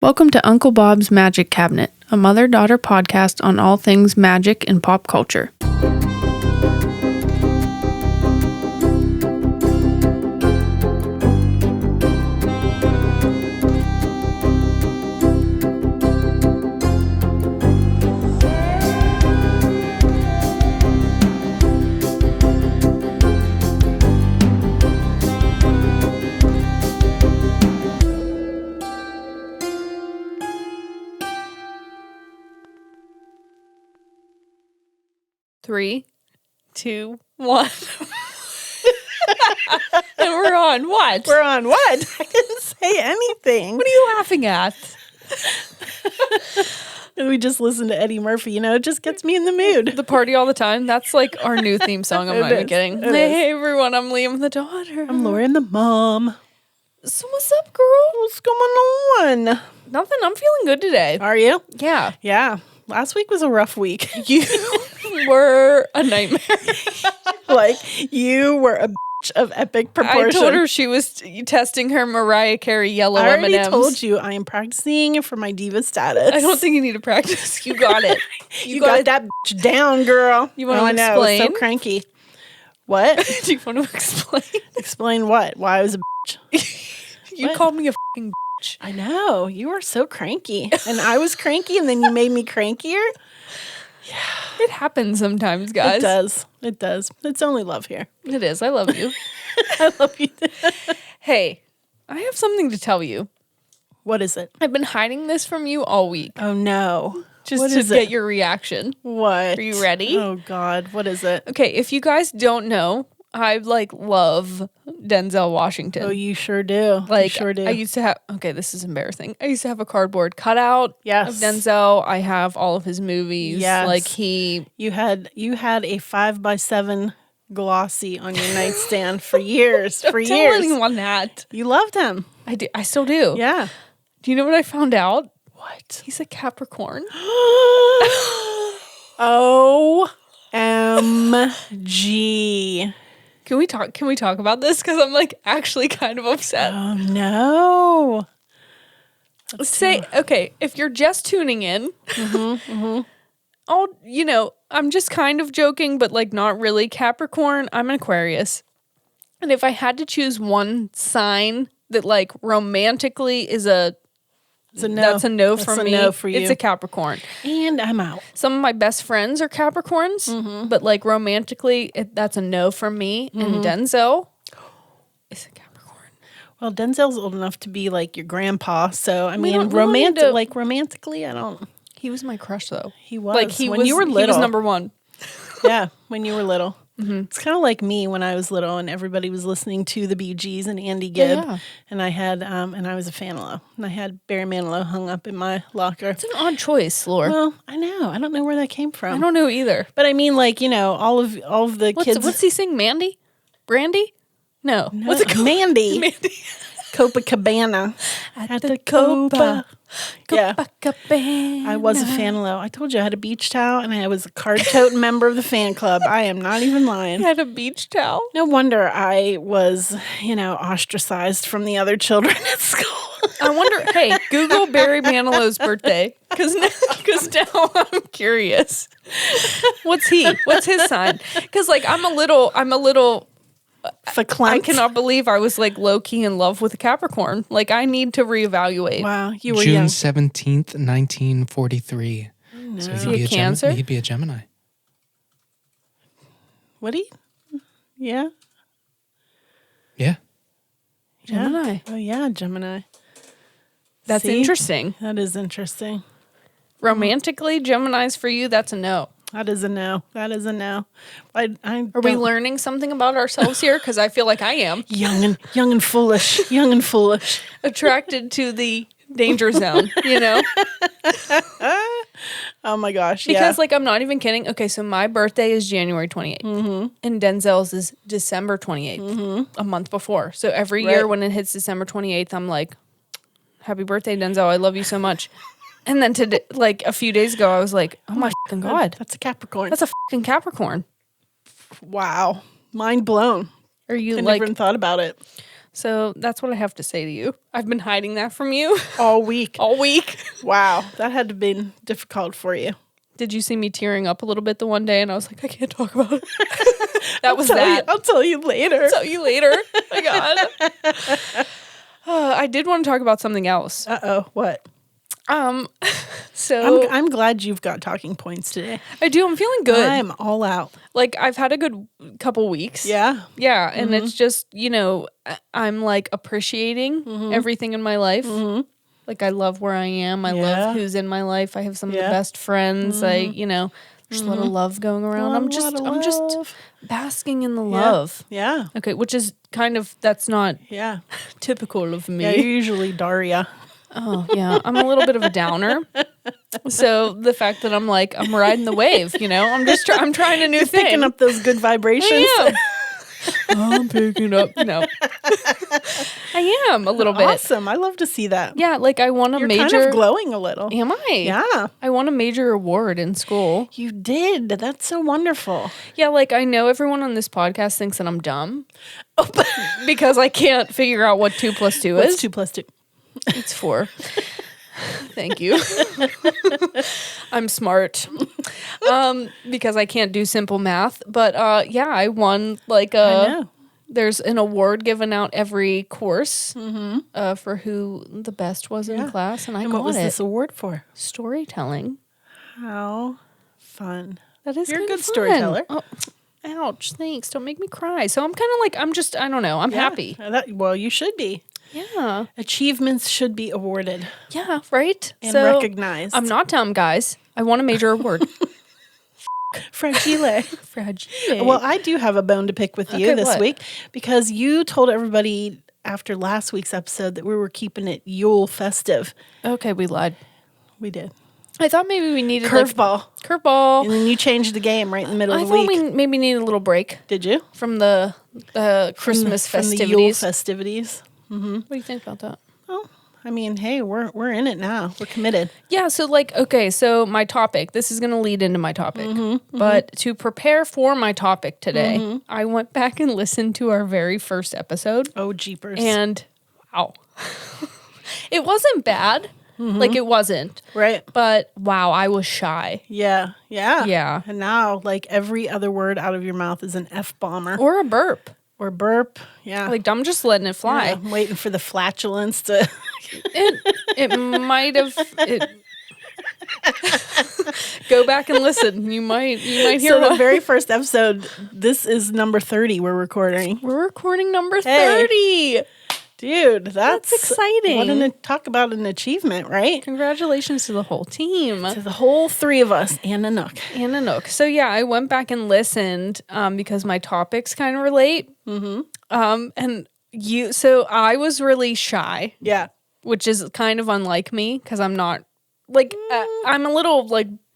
Welcome to Uncle Bob's Magic Cabinet, a mother-daughter podcast on all things magic and pop culture. Three, 2, 1. And we're on what? We're on what? I didn't say anything. What are you laughing at? We just listened to Eddie Murphy. You know, it just gets me in the mood. The party all the time. That's like our new theme song. I'm not even kidding. Hey everyone, I'm Liam the daughter. I'm Lauren the mom. So what's up, girl? What's going on? Nothing. I'm feeling good today. Are you? Yeah. Yeah. Last week was a rough week. You were a nightmare. Like, you were a bitch of epic proportion. I told her she was testing her Mariah Carey yellow I already M&Ms. told you I am practicing for my diva status. I don't think you need to practice. You got it. You got that bitch down, girl. You want to I know, I was explain? so cranky. What? Do you want to explain? Explain what? Why I was a bitch. You What? called me a fucking bitch. I know. You were so cranky. And I was cranky, and then you made me crankier. It happens sometimes, guys. It does. It does. It's only love here. It is. I love you. I love you. Hey, I have something to tell you. What is it? I've been hiding this from you all week. Oh, no. Just What to is get it? your reaction. What? Are you ready? Oh, God. What is it? Okay, if you guys don't know, I love Denzel Washington. Oh, you sure do. Like, you sure do. I used to have, okay, this is embarrassing. I used to have a cardboard cutout Yes. of Denzel. I have all of his movies. Yes. Like You had a 5x7 glossy on your nightstand for years. For tell years. anyone that. You loved him. I do. I still do. Yeah. Do you know what I found out? What? He's a Capricorn. OMG. Can we talk about this? Because I'm actually kind of upset. Oh, no. Okay, if you're just tuning in, I'm just kind of joking, but not really. Capricorn, I'm an Aquarius. And if I had to choose one sign that romantically is It's a no. that's a no for That's me. a no for you. It's a Capricorn. And I'm out. Some of my best friends are Capricorns, but romantically, that's a no for me. And Denzel is a Capricorn. Well, Denzel's old enough to be your grandpa, so I mean, don't really need to- romantically, I don't. He was my crush, though. He was When you were little. He was number one. Yeah, when you were little. It's kind of like me when I was little, and everybody was listening to the Bee Gees and Andy Gibb, Yeah. and I had, and I was a Fanilow, and I had Barry Manilow hung up in my locker. It's an odd choice, Lore. Well, I know. I don't know where that came from. I don't know either. But I mean, all of the kids. What's he sing? Mandy? Brandy? No. No, What's it called? Mandy. Mandy. Copacabana. At the Copa. Yeah. Copacabana. I was a Fanilow. I told you I had a beach towel, and I was a card-toting member of the fan club. I am not even lying. He had a beach towel. No wonder I was, ostracized from the other children at school. I wonder, hey, Google Barry Manilow's birthday. Because now I'm curious. What's his sign? Because I'm a little Verklempt. I cannot believe I was low-key in love with a Capricorn. I need to reevaluate. Wow, you were June young. 17th, 1943. No. So Is he a Cancer? He'd be a Gemini. Would he? Yeah. Yeah. Gemini. Yeah. Oh, yeah, Gemini. That's See? interesting. That is interesting. Romantically, Gemini's for you, that's a no. That is a no. That is a no. Are we learning something about ourselves here? Because I feel like I am. young and foolish. Young and foolish. Attracted to the danger zone, Oh my gosh. Because I'm not even kidding. Okay, so my birthday is January 28th. And Denzel's is December 28th, a month before. So every year when it hits December 28th, I'm like, happy birthday, Denzel. I love you so much. And then a few days ago, I was like, oh my fucking God. That's a Capricorn. That's a fucking Capricorn. Wow. Mind blown. Are you I never even thought about it. So that's what I have to say to you. I've been hiding that from you All week. all week. Wow. That had to have been difficult for you. Did you see me tearing up a little bit the one day? And I was like, I can't talk about it. I'll tell you later. Tell you later. My God. I did want to talk about something else. Uh-oh. What? So I'm glad you've got talking points today. I do. I'm feeling good. I'm all out. Like I've had a good couple weeks. Yeah. Yeah. And it's just, I'm like appreciating everything in my life. Like I love where I am. I love who's in my life. I have some of the best friends. There's a lot of love going around. I'm just basking in the love. Yeah. Okay, which is that's not typical of me. Yeah, you're usually Daria. Oh, yeah. I'm a little bit of a downer. So the fact that I'm riding the wave, I'm trying a new thing. Picking up those good vibrations. I am. I'm picking up. No. I am a little bit. Awesome. I love to see that. Yeah, like I won a major. You're kind of glowing a little. Am I? Yeah. I won a major award in school. You did. That's so wonderful. Yeah, like I know everyone on this podcast thinks that I'm dumb because I can't figure out what 2 + 2 is. What's 2 + 2? It's 4. Thank you. I'm smart. Because I can't do simple math. But I won I know. There's an award given out every course for who the best was in class. And I got it. What was this award for? Storytelling. How fun. That is You're a good fun. storyteller. Oh, ouch. Thanks. Don't make me cry. So I'm kind of I don't know. I'm happy. Well, you should be. Yeah. Achievements should be awarded. Yeah, right? And recognized. I'm not dumb, guys. I won a major award. Fragile. Fragile. Well, I do have a bone to pick with you this week because you told everybody after last week's episode that we were keeping it Yule festive. Okay, we lied. We did. I thought maybe we needed Curveball. Curveball. And then you changed the game right in the middle of the week. I thought we maybe needed a little break. Did you? From the Christmas festivities. From the Yule festivities. Mm-hmm. What do you think about that? Oh, I mean, hey, we're in it now. We're committed. Yeah, so so my topic, this is going to lead into my topic. But to prepare for my topic today, I went back and listened to our very first episode. Oh, jeepers. And wow. It wasn't bad. Like it wasn't. Right. But wow, I was shy. Yeah. Yeah. And now, like, every other word out of your mouth is an F-bomber. Or a burp. Or burp. Yeah. Like, I'm just letting it fly. Yeah, I'm waiting for the flatulence to... It might have... Go back and listen. You might hear So the very first episode, this is number 30 we're recording. We're recording number 30. Dude, that's exciting. Talk about an achievement, right? Congratulations to the whole team. To the whole 3 of us and Anook. So yeah, I went back and listened because my topics kind of relate. So I was really shy. Yeah. Which is kind of unlike me because I'm not I'm a little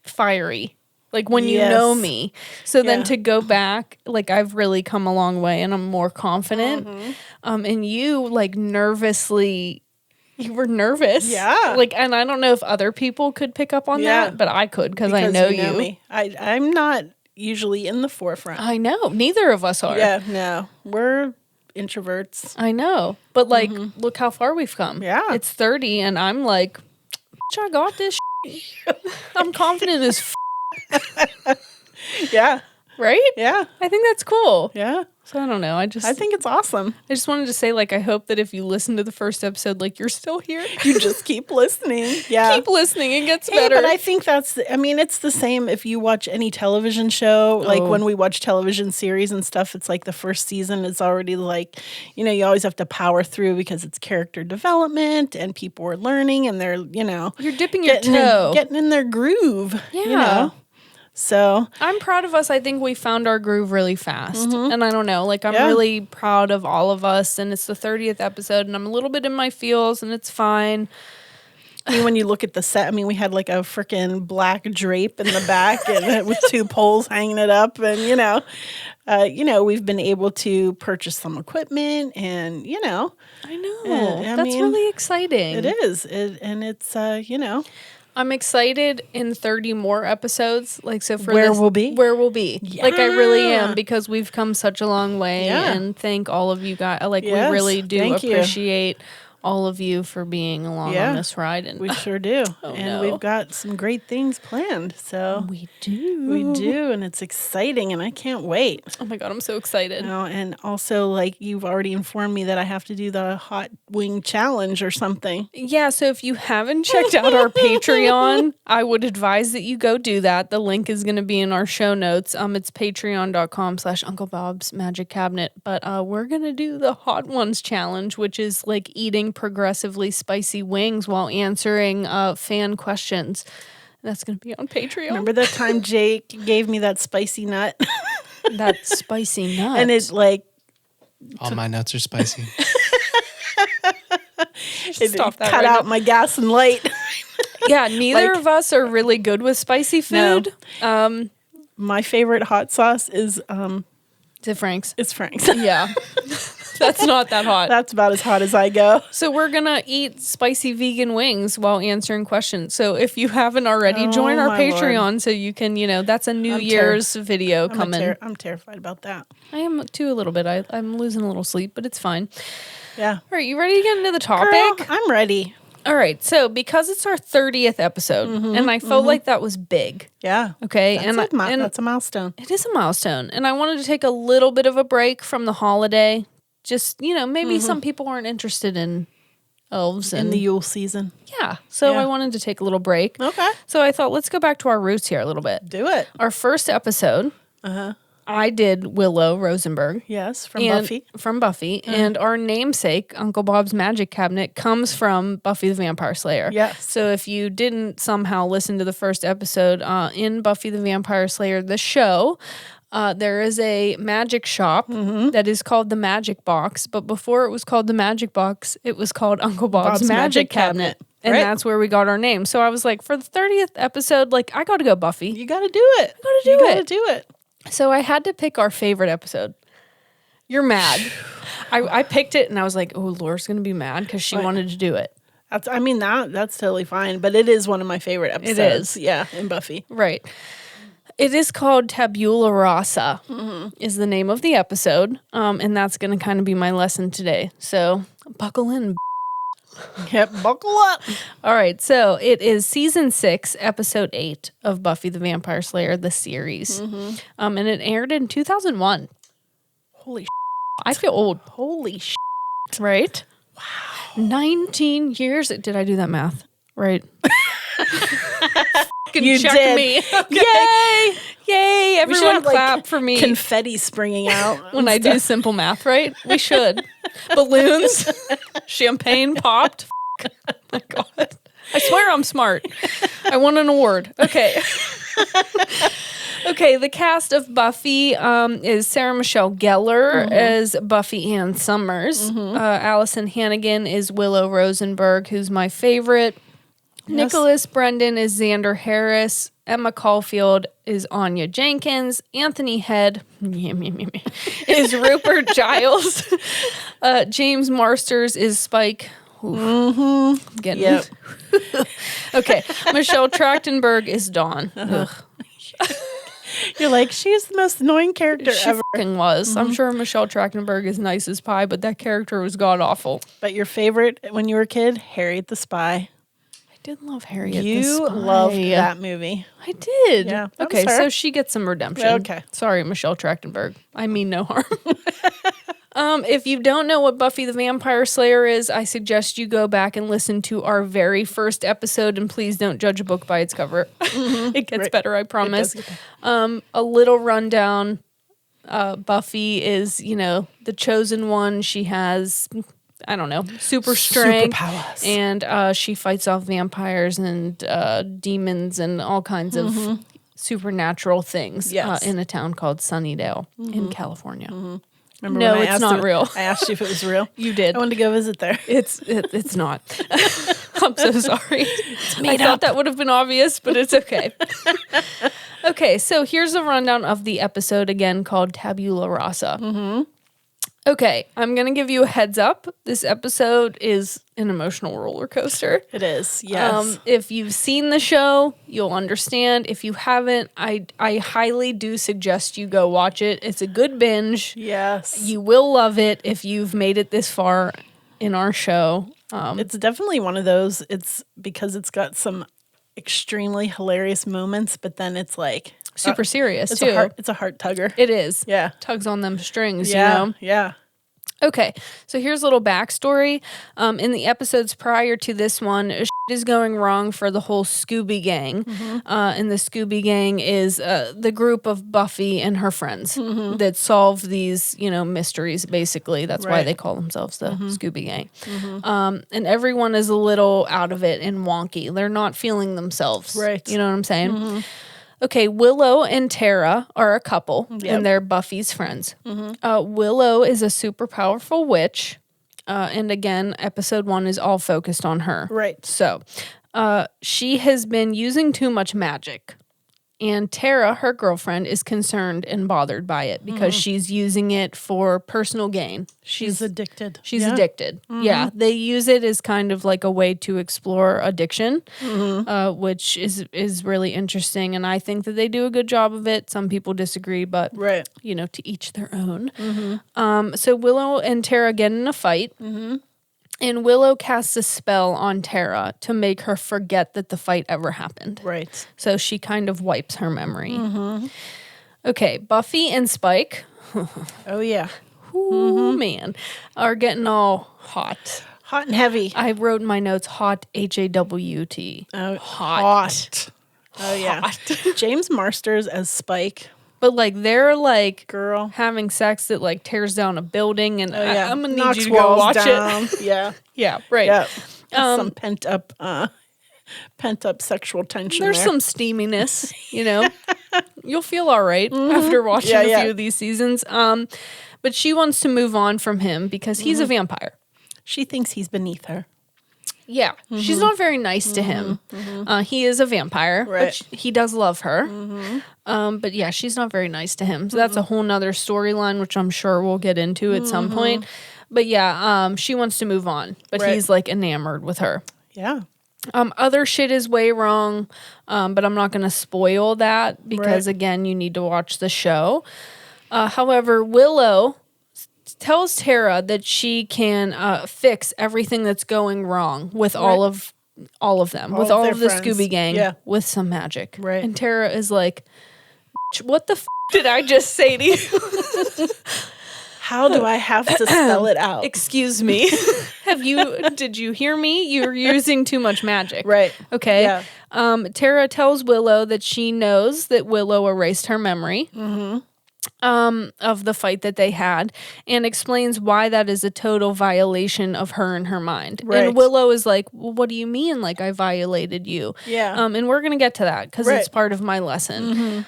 fiery. Like when you know me. So then to go back, I've really come a long way and I'm more confident. And you you were nervous. Yeah. And I don't know if other people could pick up on that, but I could because I know you. Me. I'm not usually in the forefront. I know. Neither of us are. Yeah, no. We're introverts. I know. But look how far we've come. Yeah. It's 30 and I'm like, I got this. I'm confident as Yeah. Right? Yeah. I think that's cool. Yeah. So I don't know. I think it's awesome. I just wanted to say, I hope that if you listen to the first episode, you're still here. You just keep listening. Yeah. Keep listening. It gets better. But I think it's the same if you watch any television show. Like when we watch television series and stuff, it's the first season is already you always have to power through because it's character development and people are learning and they're, you're dipping your toe. Getting in their groove. Yeah. So I'm proud of us. I think we found our groove really fast. And I don't know, I'm really proud of all of us. And it's the 30th episode and I'm a little bit in my feels and it's fine. I mean, when you look at the set, we had a freaking black drape in the back and with 2 poles hanging it up. And, we've been able to purchase some equipment and, I know. That's really exciting. It is. And it's, I'm excited in 30 more episodes. Like, so for Where this, we'll be? Where we'll be. Like, I really am, Yeah. because we've come such a long way. Yeah. And thank all of you guys. Like, Yes, we really do thank you. appreciate all of you for being along Yeah. on this ride. And We sure do. And no. we've got some great things planned. So we do. we do. And it's exciting. And I can't wait. Oh my God, I'm so excited. And also, like, you've already informed me that I have to do the hot wing challenge or something. Yeah, so if you haven't checked out our Patreon, I would advise that you go do that. The link is going to be in our show notes. It's patreon.com/Uncle Bob's Magic Cabinet. But we're going to do the Hot Ones challenge, which is like eating progressively spicy wings while answering fan questions. That's going to be on Patreon. Remember that time Jake gave me that spicy nut? That spicy nut. And it, like, All my nuts are spicy. it Stop that cut right out now. my gas and light. Yeah, neither Like- of us are really good with spicy food. My favorite hot sauce is Frank's. it's Frank's. Yeah. That's not that hot. That's about as hot as I go. So we're going to eat spicy vegan wings while answering questions. So if you haven't already, join our my Patreon so you can, that's a New Year's video coming. I'm terrified about that. I am too a little bit. I'm losing a little sleep, but it's fine. Yeah. All right, you ready to get into the topic? Girl, I'm ready. All right, so because it's our 30th episode, and I felt like that was big. Yeah. Okay, That's that's a milestone. it is a milestone. And I wanted to take a little bit of a break from the holiday. Just, maybe some people aren't interested in elves. In And the Yule season. yeah, so Yeah. I wanted to take a little break. Okay. So I thought, let's go back to our roots here a little bit. Do it. Our first episode, I did Willow Rosenberg. Yes, from and- Buffy. From Buffy. And our namesake, Uncle Bob's Magic Cabinet, comes from Buffy the Vampire Slayer. Yes. So if you didn't somehow listen to the first episode, in Buffy the Vampire Slayer, the show, there is a magic shop that is called the Magic Box. But before it was called the Magic Box, it was called Uncle Bob's, Magic Cabinet. And Right. that's where we got our name. So I was like, for the 30th episode, like, I got to go Buffy. You got to do it. You gotta do it. So I had to pick our favorite episode. You're mad. I picked it and I was like, oh, Laura's going to be mad because she wanted to do it. That's totally fine, but it is one of my favorite episodes. It is. Yeah, in Buffy. Right. It is called Tabula Rasa is the name of the episode. And that's going to kind of be my lesson today. So buckle in. Yep, buckle up. All right. So it is season 6, episode 8 of Buffy the Vampire Slayer, the series. And it aired in 2001. Holy I feel old. Holy Right? Wow. 19 years. Did I do that math? Right. You check did. me. Okay. Yay! Yay. We should Everyone have, like, clap for me Confetti springing out. when I do simple math, right? We should. Balloons. Champagne popped. Oh my God. I swear I'm smart. I won an award. Okay. Okay, the cast of Buffy is Sarah Michelle Gellar as Buffy Ann Summers. Allison Hannigan is Willow Rosenberg, who's my favorite. Yes. Nicholas Brendan is Xander Harris. Emma Caulfield is Anya Jenkins. Anthony Head is Rupert Giles. James Marsters is Spike. Getting Yep. Okay. Michelle Trachtenberg is Dawn. Ugh. You're like, she's the most annoying character She ever. fucking was. I'm sure Michelle Trachtenberg is nice as pie, but that character was god awful. But your favorite when you were a kid, Harriet the Spy. I did love Harriet the You Spy. loved that movie. I did. Yeah, that Okay, was her. so she gets some redemption. Okay. Sorry, Michelle Trachtenberg. I mean no harm. If you don't know what Buffy the Vampire Slayer is, I suggest you go back and listen to our very first episode, and please don't judge a book by its cover. It gets Right. better, I promise. It does get A little rundown. Buffy is, the chosen one. She has, I don't know, super strength. Superpowers. And she fights off vampires and demons and all kinds of supernatural things Yes. in a town called Sunnydale in California. Remember No, when I it's asked not you- real. I asked you if it was real. You did. I wanted to go visit there. It's not. I'm so sorry. I thought that would have been obvious, but it's okay. Okay, so here's a rundown of the episode again called Tabula Rasa. Okay, I'm going to give you a heads up. This episode is an emotional roller coaster. It is, yes. If you've seen the show, you'll understand. If you haven't, I highly do suggest you go watch it. It's a good binge. Yes. You will love it if you've made it this far in our show. It's definitely one of those. It's because it's got some extremely hilarious moments, but then it's like... super serious, it's too. It's a heart tugger. It is. Yeah. Tugs on them strings, Yeah, you know? yeah. Okay, so here's a little backstory. In the episodes prior to this one, shit is going wrong for the whole Scooby Gang. And the Scooby Gang is the group of Buffy and her friends that solve these, mysteries, basically. That's why they call themselves the Scooby Gang. And everyone is a little out of it and wonky. They're not feeling themselves. Right. You know what I'm saying? Okay, Willow and Tara are a couple, and they're Buffy's friends. Willow is a super powerful witch, and again, episode 1 is all focused on her. Right. So, she has been using too much magic, and Tara, her girlfriend, is concerned and bothered by it because she's using it for personal gain. She's addicted. She's addicted. Yeah. They use it as kind of like a way to explore addiction, which is really interesting. And I think that they do a good job of it. Some people disagree, but, to each their own. So Willow and Tara get in a fight. And Willow casts a spell on Tara to make her forget that the fight ever happened. Right. So she kind of wipes her memory. Okay, Buffy and Spike. Oh, yeah. Ooh, man, are getting all hot. Hot and heavy. I wrote in my notes hot, H-A-W-T. Oh, hot. Oh, yeah. James Marsters as Spike. But, like, they're, like, girl having sex that, like, tears down a building. And I'm going to need knocks you to go watch down. it. Yeah. Yeah, right. Yeah. Some pent up sexual tension There's there. some steaminess, You'll feel all right after watching a few of these seasons. But she wants to move on from him because he's a vampire. She thinks he's beneath her. Yeah. She's not very nice to him. He is a vampire, but he does love her. But yeah, she's not very nice to him. So that's a whole nother storyline, which I'm sure we'll get into at some point. But yeah, she wants to move on, but he's like enamored with her. Yeah. Other shit is way wrong, but I'm not going to spoil that because, again, you need to watch the show. However, Willow tells Tara that she can fix everything that's going wrong with all of them, with all of the friends. Scooby Gang, with some magic. Right. And Tara is like, what the did I just say to you? How do I have to spell it out? Excuse me. Did you hear me? You're using too much magic. Right. Okay. Yeah. Tara tells Willow that she knows that Willow erased her memory of the fight that they had and explains why that is a total violation of her and her mind. Right. And Willow is like, well, what do you mean? Like, I violated you? Yeah. And we're going to get to that because it's part of my lesson.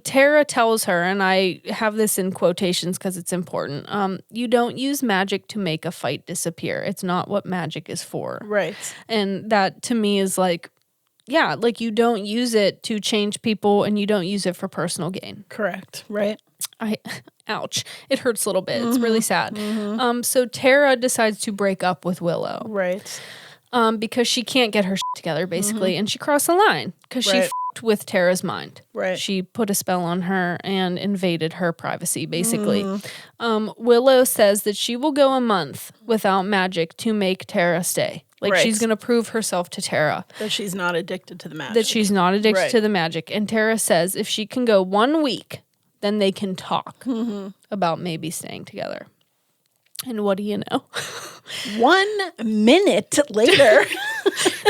Tara tells her, and I have this in quotations because it's important, you don't use magic to make a fight disappear. It's not what magic is for. Right. And that to me is like, yeah, like you don't use it to change people and you don't use it for personal gain. Correct. Right. Ouch. It hurts a little bit. It's really sad. So Tara decides to break up with Willow. Right. Because she can't get her shit together, basically. And she crossed the line because she f***ed with Tara's mind. Right. She put a spell on her and invaded her privacy, basically. Willow says that she will go a month without magic to make Tara stay. Like, she's going to prove herself to Tara. That she's not addicted to the magic. That she's not addicted to the magic. And Tara says if she can go 1 week, then they can talk about maybe staying together. And what do you know? 1 minute later.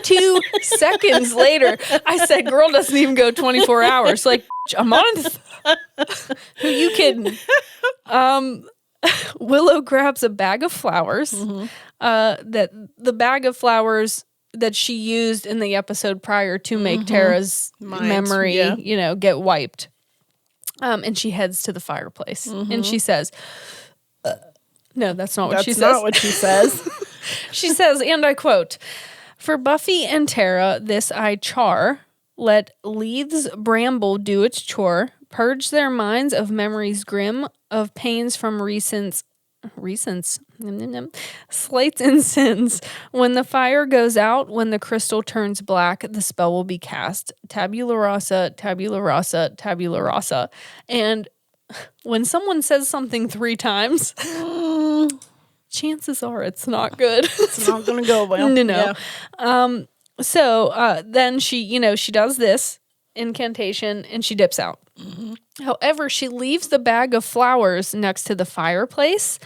2 seconds later, I said, girl doesn't even go 24 hours. Like, a month? Who you kidding? Willow grabs a bag of flowers. That the bag of flowers that she used in the episode prior to make Tara's memory, get wiped. And she heads to the fireplace. And she says... No, that's not what she says. That's not what she says. She says, and I quote, "For Buffy and Tara, this I char. Let Leith's bramble do its chore. purge their minds of memories grim, of pains from recents, slights and sins. When the fire goes out, when the crystal turns black, the spell will be cast. Tabula rasa, tabula rasa, tabula rasa. And when someone says something 3 times, chances are it's not good. It's not going to go well. No. Yeah. So then she does this incantation and she dips out. However, she leaves the bag of flowers next to the fireplace.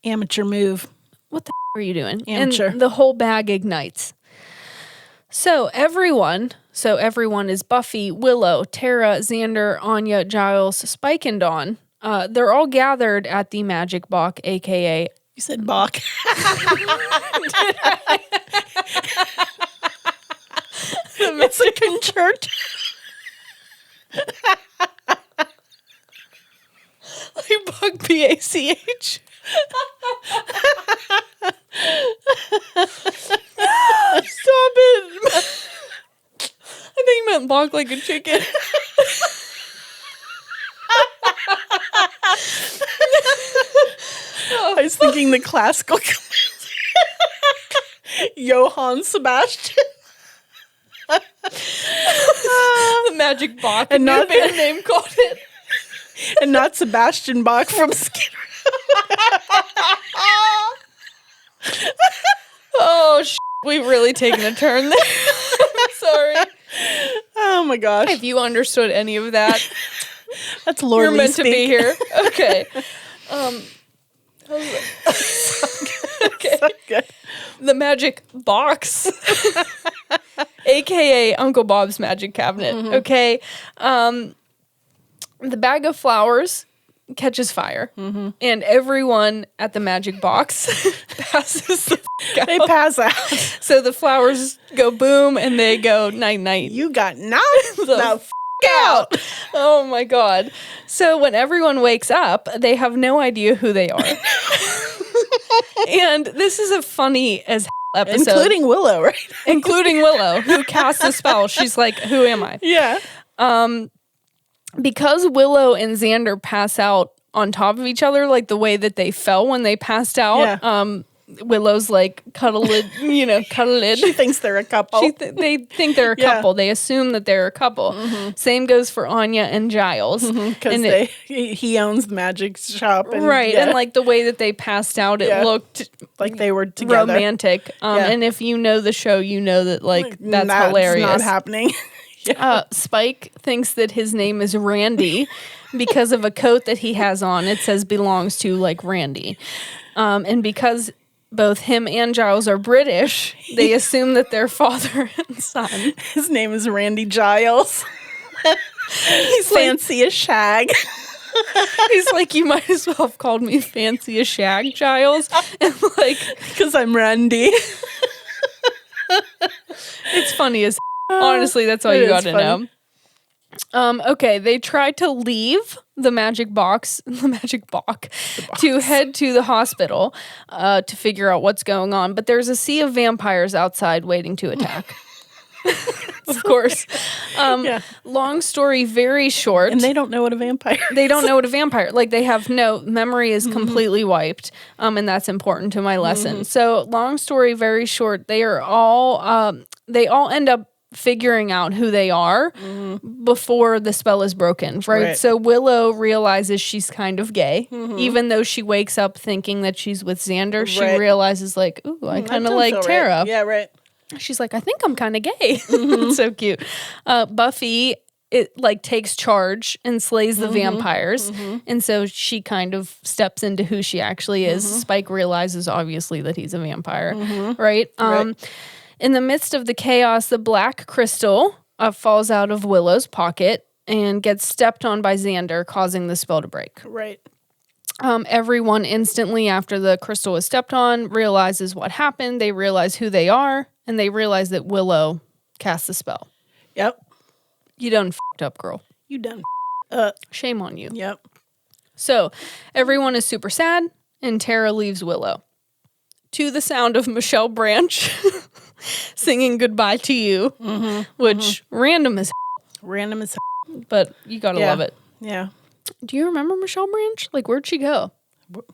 Amateur move. What the are you doing? Amateur. And the whole bag ignites. So everyone is Buffy, Willow, Tara, Xander, Anya, Giles, Spike, and Dawn. They're all gathered at the Magic Box, aka... You said Bach. It's a concert. Like Bug Bach. Stop it. I think you meant Bach like a chicken. I was thinking the classical Johann Sebastian. The Magic Bach, and not band name called it. And not Sebastian Bach from Skinner. Oh, we've really taken a turn there. I'm sorry. Oh my gosh. If you understood any of that, that's Lord you're Leigh meant speak. to be here. Okay. Okay. So good. The Magic Box, aka Uncle Bob's Magic Cabinet. Okay. The bag of flowers catches fire, and everyone at the Magic Box passes the out. They pass out. So the flowers go boom, and they go night night. You got knocked the out. Oh my God. So when everyone wakes up, they have no idea who they are. And this is a funny as episode. Including Willow, right? Including Willow, who casts a spell. She's like, who am I? Yeah. Because Willow and Xander pass out on top of each other, like the way that they fell when they passed out. Yeah. Willow's like cuddled. She thinks they're a couple. They think they're a couple. They assume that they're a couple. Same goes for Anya and Giles. Because he owns the magic shop. And, and like the way that they passed out, it looked like they were together. Romantic. And if you know the show, you know that that's hilarious. Not happening. Spike thinks that his name is Randy because of a coat that he has on. It says belongs to like Randy. And because both him and Giles are British, they assume that they're father and son. His name is Randy Giles. He's fancy as shag. He's like, you might as well have called me fancy as shag, Giles. And like, because I'm Randy. It's funny as honestly, that's all you got to know. Okay, they tried to leave the Magic Box, to head to the hospital to figure out what's going on. But there's a sea of vampires outside waiting to attack. Of course. Long story very short. And they don't know what a vampire is. They don't know what a vampire, like they have no memory is completely wiped. And that's important to my lesson. So long story very short, they all end up figuring out who they are before the spell is broken, right? So Willow realizes she's kind of gay, even though she wakes up thinking that she's with Xander. She realizes like, ooh, I kind of like Tara. Right. Yeah, right. She's like, I think I'm kind of gay. It's so cute. Buffy, takes charge and slays the vampires. And so she kind of steps into who she actually is. Spike realizes obviously that he's a vampire, right? In the midst of the chaos, the black crystal falls out of Willow's pocket and gets stepped on by Xander, causing the spell to break. Right. Everyone instantly after the crystal was stepped on realizes what happened. They realize who they are, and they realize that Willow cast the spell. Yep. You done f***ed up, girl. You done Shame on you. Yep. So everyone is super sad, and Tara leaves Willow. To the sound of Michelle Branch singing Goodbye to You, which random as random as but you gotta love it. Yeah. Do you remember Michelle Branch? Like, where'd she go?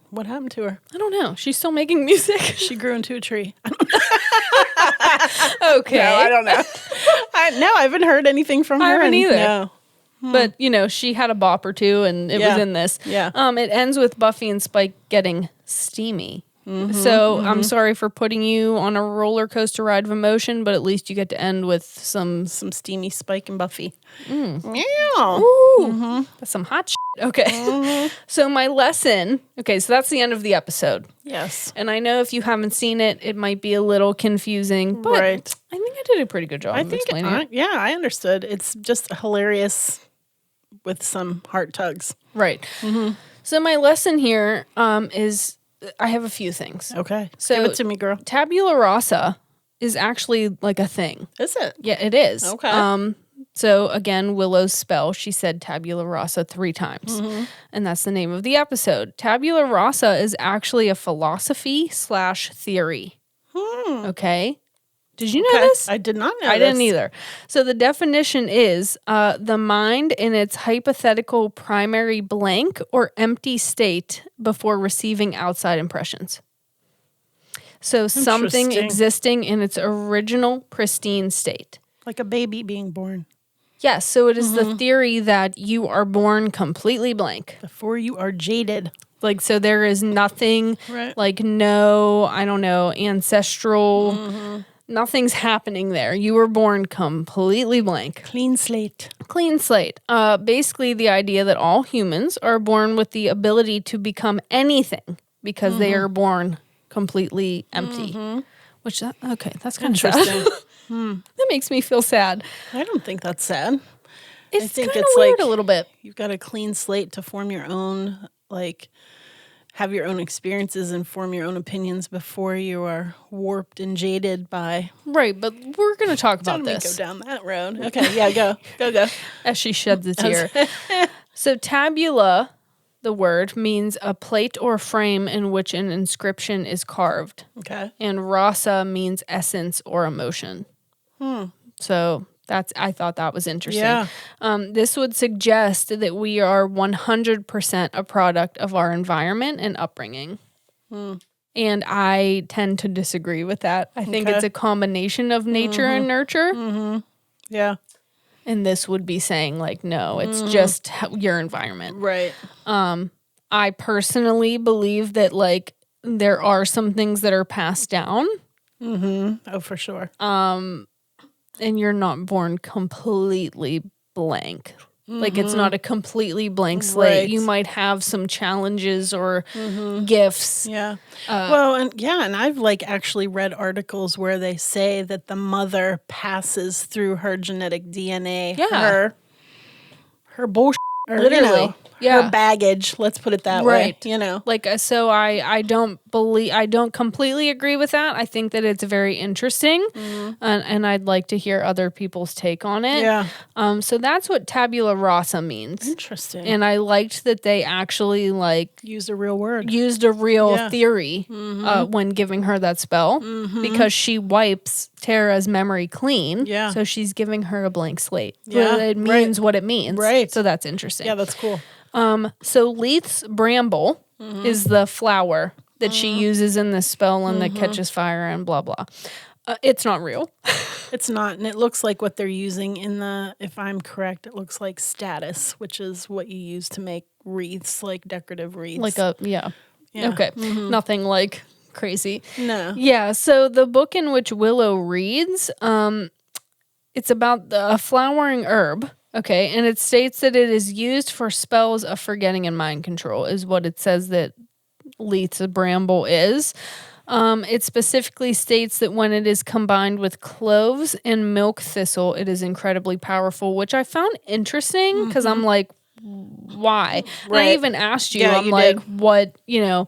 What happened to her? I don't know. She's still making music. She grew into a tree. Okay. No, I don't know. I haven't heard anything from her. I haven't either. No. But, she had a bop or two, and it was in this. Yeah. It ends with Buffy and Spike getting steamy. I'm sorry for putting you on a roller coaster ride of emotion, but at least you get to end with some steamy Spike and Buffy. Yeah. Ooh, that's some hot shit. Okay. So my lesson, so that's the end of the episode. Yes. And I know if you haven't seen it, it might be a little confusing, but I think I did a pretty good job of explaining it. Yeah, I understood. It's just hilarious with some heart tugs. Right. So my lesson here is I have a few things. Okay. So give it to me, girl. Tabula Rasa is actually like a thing. Is it? Yeah, it is. Okay. So again, Willow's spell, she said Tabula Rasa 3 times. And that's the name of the episode. Tabula Rasa is actually a philosophy/theory. Okay. Did you know this? I did not know I didn't either. So the definition is the mind in its hypothetical primary blank or empty state before receiving outside impressions. So something existing in its original pristine state. Like a baby being born. Yes, so it is the theory that you are born completely blank. Before you are jaded. Like, so there is nothing, like no, I don't know, ancestral... Nothing's happening there. You were born completely blank. Clean slate. Clean slate. Basically, the idea that all humans are born with the ability to become anything because they are born completely empty. Which, that's kind of interesting. That makes me feel sad. I don't think that's sad. It's I think kind of it's weird like a little bit. You've got a clean slate to form your own, have your own experiences and form your own opinions before you are warped and jaded by... Right, but we're going to talk about this. Go down that road. Okay, yeah, go. Go. As she sheds a tear. So tabula, the word, means a plate or frame in which an inscription is carved. Okay. And rasa means essence or emotion. So... I thought that was interesting. Yeah. This would suggest that we are 100% a product of our environment and upbringing. And I tend to disagree with that. I think it's a combination of nature and nurture. Yeah. And this would be saying, no, it's just your environment. Right. I personally believe that, there are some things that are passed down. Oh, for sure. And you're not born completely blank. It's not a completely blank slate. Right. You might have some challenges or gifts. Yeah. And I've actually read articles where they say that the mother passes through her genetic DNA. Yeah. Her bullshit. Literally. Her baggage, let's put it that way. So I don't completely agree with that. I think that it's very interesting, and I'd like to hear other people's take on it. Yeah. So that's what tabula rasa means. Interesting. And I liked that they actually used a real word. Used a real theory when giving her that spell because she wipes Tara's memory clean. Yeah. So she's giving her a blank slate. Yeah. It means what it means. Right. So that's interesting. Yeah, that's cool. So Leith's bramble is the flower that she uses in this spell and that catches fire and blah, blah. It's not real. It's not. And it looks like what they're using if I'm correct, it looks like status, which is what you use to make wreaths, decorative wreaths. Yeah. Okay. Nothing crazy. No. Yeah. So the book in which Willow reads, it's about a flowering herb. Okay, and it states that it is used for spells of forgetting and mind control, is what it says that Leith's bramble is. It specifically states that when it is combined with cloves and milk thistle, it is incredibly powerful, which I found interesting because I'm like, why? And I even asked you, I'm like, what, Yeah.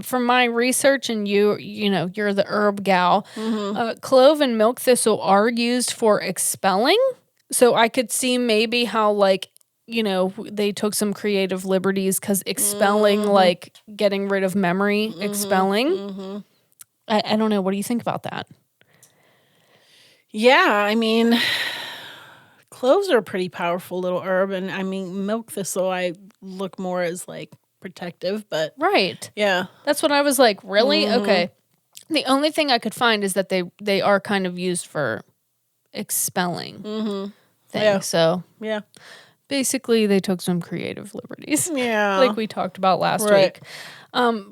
From my research, and you're the herb gal, clove and milk thistle are used for expelling. So I could see maybe how, they took some creative liberties because expelling, getting rid of memory, expelling. I don't know. What do you think about that? Yeah, I mean, Cloves are a pretty powerful little herb, and I mean milk thistle I look more as like protective, but Right. yeah. That's what I was like, really? Okay. The only thing I could find is that they are kind of used for expelling things. Yeah. So Yeah. basically they took some creative liberties. Yeah. Like we talked about last Right. week.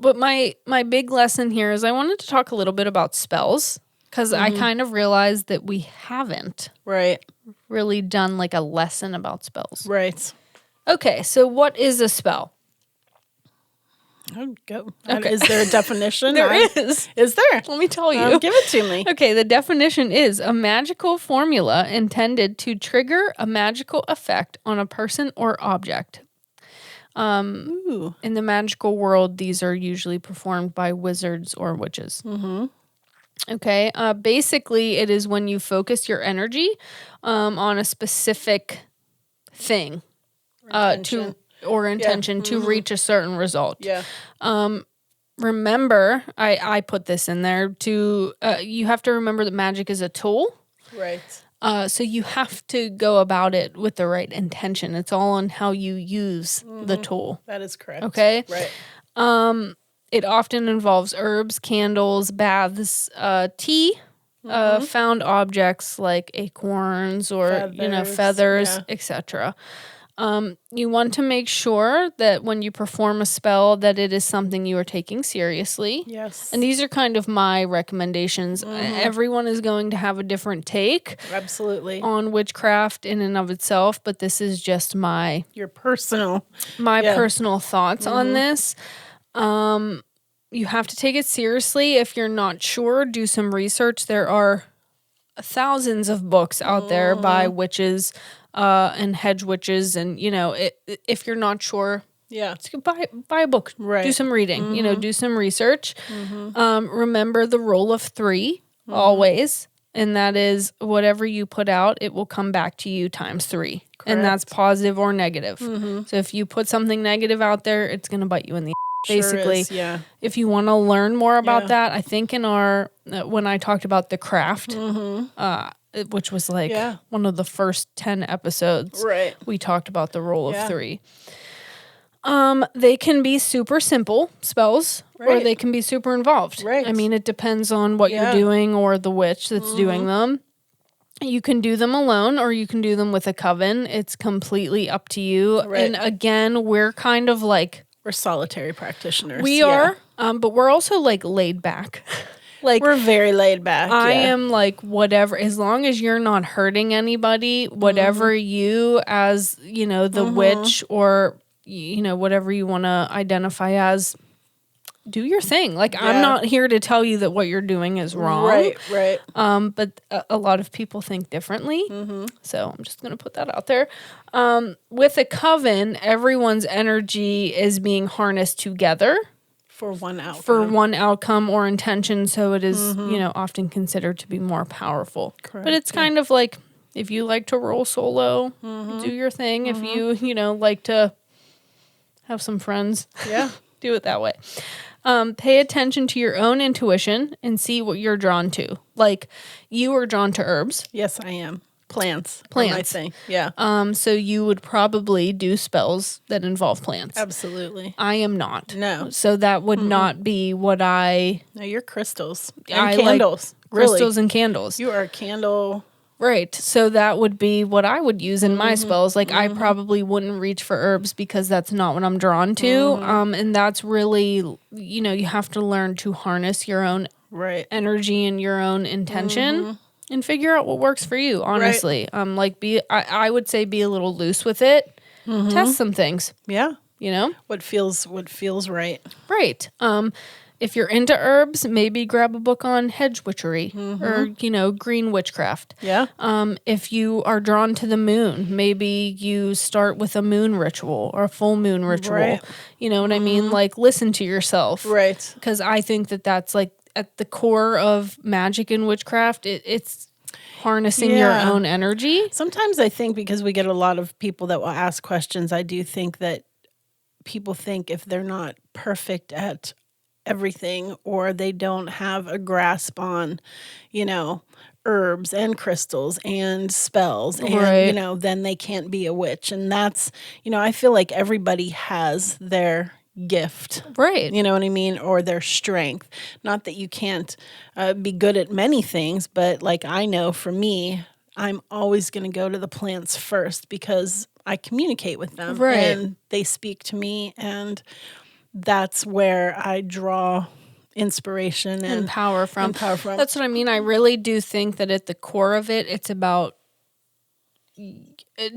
But my big lesson here is I wanted to talk a little bit about spells because I kind of realized that we haven't Right. really done like a lesson about spells. Right. Okay, so what is a spell? Oh, go. Okay. Is there a definition? There is. Is there? Let me tell you. Give it to me. Okay, the definition is a magical formula intended to trigger a magical effect on a person or object. Ooh. In the magical world, these are usually performed by wizards or witches. Okay, basically, it is when you focus your energy on a specific thing Intention. to reach a certain result. Yeah. Remember, I put this in there to you have to remember that magic is a tool. Right. So you have to go about it with the right intention. It's all on how you use the tool. That is correct. Okay. Right. It often involves herbs, candles, baths, tea, found objects like acorns or feathers, yeah. etc. You want to make sure that when you perform a spell that it is something you are taking seriously. Yes. And these are kind of my recommendations. Everyone is going to have a different take Absolutely. on witchcraft in and of itself, but this is just my Your personal. personal thoughts on this. You have to take it seriously. If you're not sure, do some research. There are thousands of books out there by witches and hedge witches, and if you're not sure, Yeah. buy a book. Right. Do some reading. Do some research. Remember the rule of 3 always, and that is whatever you put out, it will come back to you times 3, and that's positive or negative. So if you put something negative out there, it's going to bite you in the basically. Sure is, yeah. If you want to learn more about that, I think in our when I talked about the craft, which was like one of the first 10 episodes, Right. we talked about the rule of 3. They can be super simple spells, or Right. they can be super involved. Right. I mean, it depends on what you're doing or the witch that's doing them. You can do them alone or you can do them with a coven. It's completely up to you. Right. And again, we're kind of like, We're solitary practitioners. we are, but we're also like laid back. Like We're very laid back. I am like whatever, as long as you're not hurting anybody, whatever you as, the witch or, whatever you want to identify as, do your thing. Like I'm not here to tell you that what you're doing is wrong. Right. But a lot of people think differently. So I'm just going to put that out there. With a coven, everyone's energy is being harnessed together For one outcome. for one outcome or intention. So it is, often considered to be more powerful. Correct, But it's kind of like if you like to roll solo, do your thing. If you, like to have some friends, Yeah. do it that way. Pay attention to your own intuition and see what you're drawn to. Like you are drawn to herbs. Yes, I am. Plants. Plants. Are my thing. Yeah. So you would probably do spells that involve plants. Absolutely. I am not. No. So that would not be what I... No, you're crystals. And I candles. like crystals and candles. You are a candle. Right. So that would be what I would use in my spells. Like I probably wouldn't reach for herbs because that's not what I'm drawn to. And that's really, you have to learn to harness your own energy and your own intention and figure out what works for you, honestly. I would say be a little loose with it. Test some things. Yeah. What feels right. Right. If you're into herbs, maybe grab a book on hedge witchery or, green witchcraft. Yeah. If you are drawn to the moon, maybe you start with a moon ritual or a full moon ritual. Right. You know what I mean? Like listen to yourself. Right. Because I think that that's like at the core of magic and witchcraft. It's harnessing your own energy. Sometimes I think because we get a lot of people that will ask questions, I do think that people think if they're not perfect at everything or they don't have a grasp on, herbs and crystals and spells and, Right. then they can't be a witch. And that's, I feel like everybody has their gift. Right. You know what I mean? Or their strength. Not that you can't be good at many things, but like I know for me, I'm always going to go to the plants first because I communicate with them Right. and they speak to me, and that's where I draw inspiration and power from. power from. That's what I mean. I really do think that at the core of it, it's about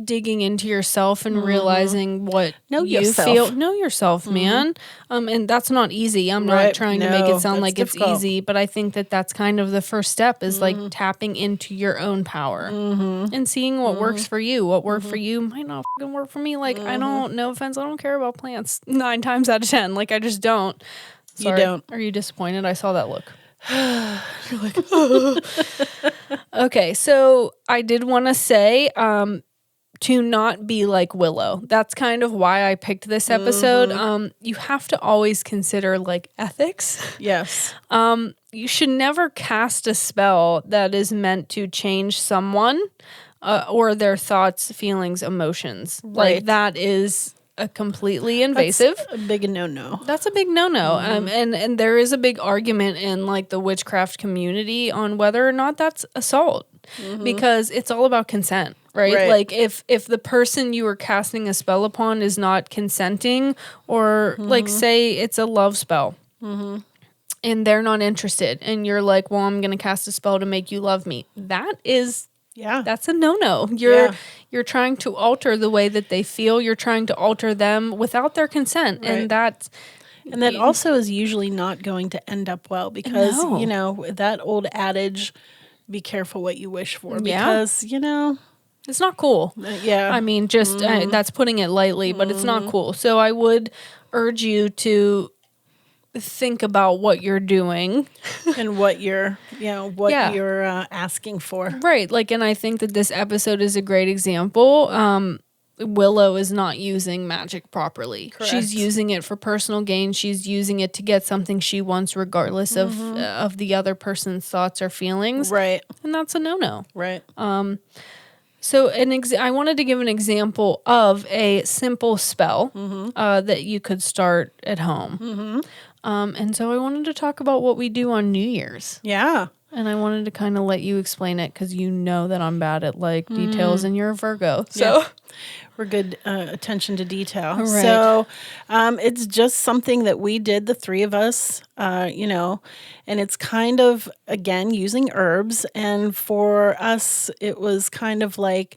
digging into yourself and realizing what Know you yourself. feel. Know yourself, man. And that's not easy. I'm Right. not trying to make No, it sound that's like difficult. it's easy, but I think that that's kind of the first step is like tapping into your own power and seeing what works for you. What worked for you might not fucking work for me. Like, I don't, no offense, I don't care about plants 9 times out of 10. Like, I just don't. Sorry. You don't. Are you disappointed? I saw that look. You're like, okay, so I did want to say to not be like Willow. That's kind of why I picked this episode. You have to always consider like ethics. Yes. You should never cast a spell that is meant to change someone or their thoughts, feelings, emotions. Right. Like that is a completely invasive. That's a big no-no. That's a big no-no. And there is a big argument in like the witchcraft community on whether or not that's assault because it's all about consent, right? Like if the person you are casting a spell upon is not consenting or like say it's a love spell and they're not interested and you're like, well, I'm going to cast a spell to make you love me. That's a no-no. You're trying to alter the way that they feel. You're trying to alter them without their consent. Right. And that also is usually not going to end up well because, No. that old adage, be careful what you wish for. Yeah. Because, it's not cool. yeah. I mean, just that's putting it lightly, but it's not cool. So I would urge you to think about what you're doing and what you're asking for. Right. Like, and I think that this episode is a great example. Willow is not using magic properly. Correct. She's using it for personal gain. She's using it to get something she wants, regardless of the other person's thoughts or feelings. Right. And that's a no-no. Right. So I wanted to give an example of a simple spell that you could start at home. And so I wanted to talk about what we do on New Year's. Yeah. And I wanted to kind of let you explain it because you know that I'm bad at like details and you're a Virgo. So we're good attention to detail. Right. So it's just something that we did, the three of us, and it's kind of, again, using herbs. And for us, it was kind of like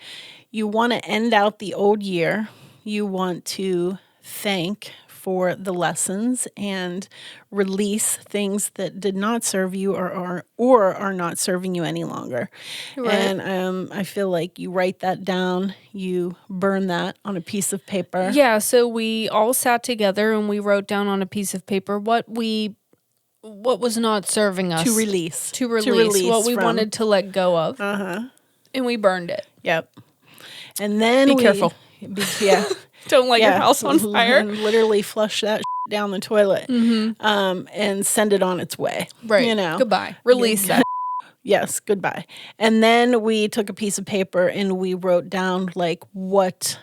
you want to end out the old year. You want to thank for the lessons and release things that did not serve you or are not serving you any longer. Right. And I feel like you write that down, you burn that on a piece of paper. Yeah, so we all sat together and we wrote down on a piece of paper what was not serving us. To release What we from. wanted to let go of. And we burned it. Yep. And then Be careful. Yeah. Don't light your house on fire. And literally flush that down the toilet and send it on its way. Right. Goodbye. Release that. Yes, goodbye. And then we took a piece of paper and we wrote down like what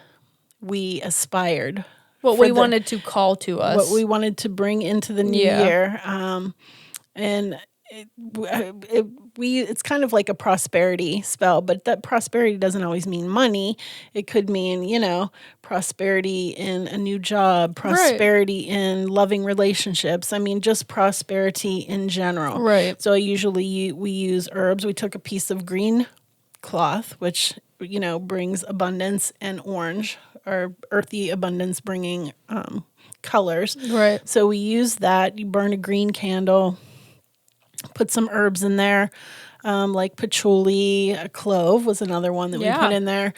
we aspired. What we wanted to call to us. What we wanted to bring into the new year. And it's kind of like a prosperity spell, but that prosperity doesn't always mean money. It could mean, prosperity in a new job, prosperity in loving relationships. I mean, just prosperity in general. Right. So usually we use herbs. We took a piece of green cloth, which, brings abundance, and orange, or earthy abundance bringing colors. Right. So we use that. You burn a green candle. Put some herbs in there, like patchouli, a clove was another one that we put in there.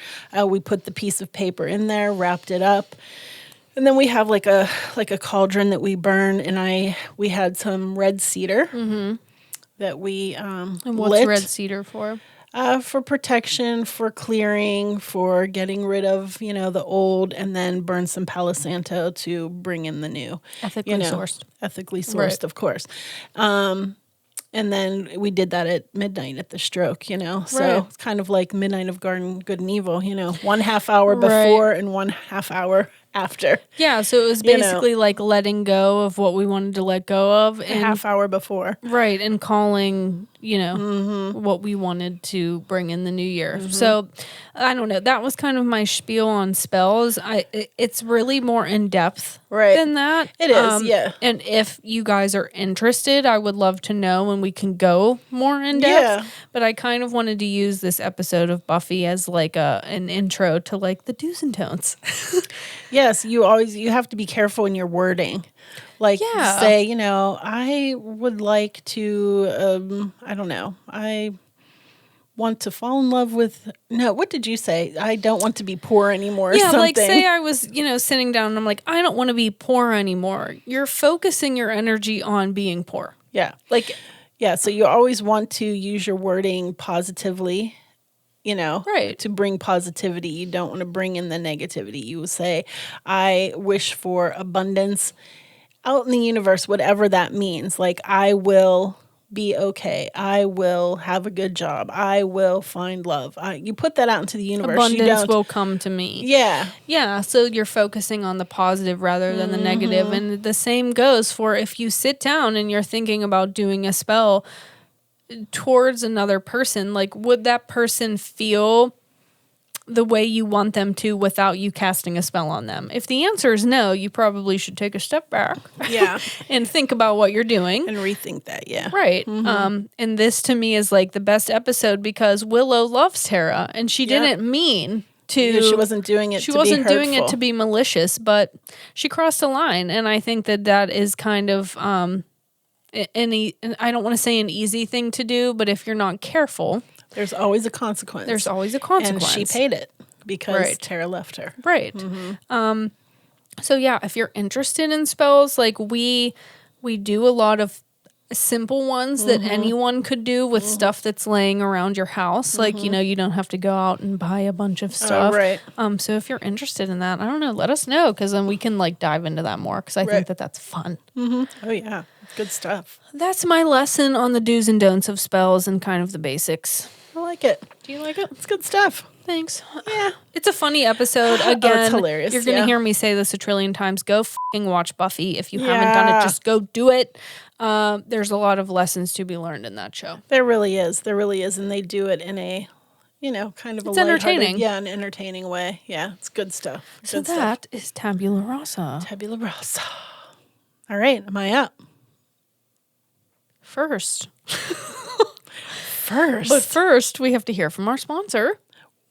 We put the piece of paper in there, wrapped it up, and then we have like a cauldron that we burn. And we had some red cedar that we and what's lit. red cedar for? For protection, for clearing, for getting rid of the old, and then burn some Palo Santo to bring in the new. Ethically sourced. Ethically sourced, Right. of course. And then we did that at midnight at the Stroke, you know. So Right. it's kind of like Midnight of Garden, Good and Evil, you know, 1/2 hour before and 1/2 hour after. Yeah, so it was basically like letting go of what we wanted to let go of. And 1/2 hour before. Right, and calling, what we wanted to bring in the new year. So, I don't know. That was kind of my spiel on spells. It's really more in depth than that. It is, yeah. And if you guys are interested, I would love to know, and we can go more in depth. Yeah. But I kind of wanted to use this episode of Buffy as like an intro to like the do's and don'ts. Yes, you have to be careful in your wording. Like, say, you know, I would like to, I don't know, I want to fall in love with, no, what did you say? I don't want to be poor anymore or something. Like say I was, sitting down and I'm like, I don't want to be poor anymore. You're focusing your energy on being poor. Yeah. Like, yeah, so you always want to use your wording positively, you know, to bring positivity. You don't want to bring in the negativity. You will say, I wish for abundance out in the universe, whatever that means. Like, I will be okay. I will have a good job. I will find love. You put that out into the universe. Abundance will come to me. Yeah. Yeah. So you're focusing on the positive rather than the negative. And the same goes for if you sit down and you're thinking about doing a spell towards another person, like would that person feel the way you want them to without you casting a spell on them? If the answer is no, you probably should take a step back. Yeah. And think about what you're doing. And rethink that, yeah. Right. And this to me is like the best episode because Willow loves Tara and she didn't mean to. Yeah, she wasn't doing it to be hurtful. She wasn't doing it to be malicious, but she crossed a line. And I think that is kind of I don't want to say an easy thing to do, but if you're not careful, there's always a consequence. There's always a consequence. And she paid it because Tara left her. Right. So yeah, if you're interested in spells, like we do a lot of simple ones that anyone could do with stuff that's laying around your house. Like, you don't have to go out and buy a bunch of stuff. Right. So if you're interested in that, I don't know, let us know because then we can like dive into that more because I think that's fun. Oh yeah, good stuff. That's my lesson on the do's and don'ts of spells and kind of the basics. I like it. Do you like it? It's good stuff. Thanks. Yeah. It's a funny episode. Again, it's hilarious. You're going to hear me say this a trillion times. Go f***ing watch Buffy. If you haven't done it, just go do it. There's a lot of lessons to be learned in that show. There really is. There really is. And they do it in a, kind of it's entertaining. Yeah, an entertaining way. Yeah, it's good stuff. So that is Tabula Rasa. Tabula Rasa. All right. Am I up? First. But first, we have to hear from our sponsor.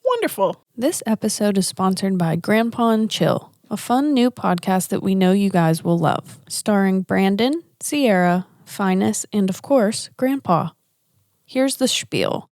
Wonderful. This episode is sponsored by Grandpa and Chill, a fun new podcast that we know you guys will love, starring Brandon, Sierra, Finus, and of course, Grandpa. Here's the spiel.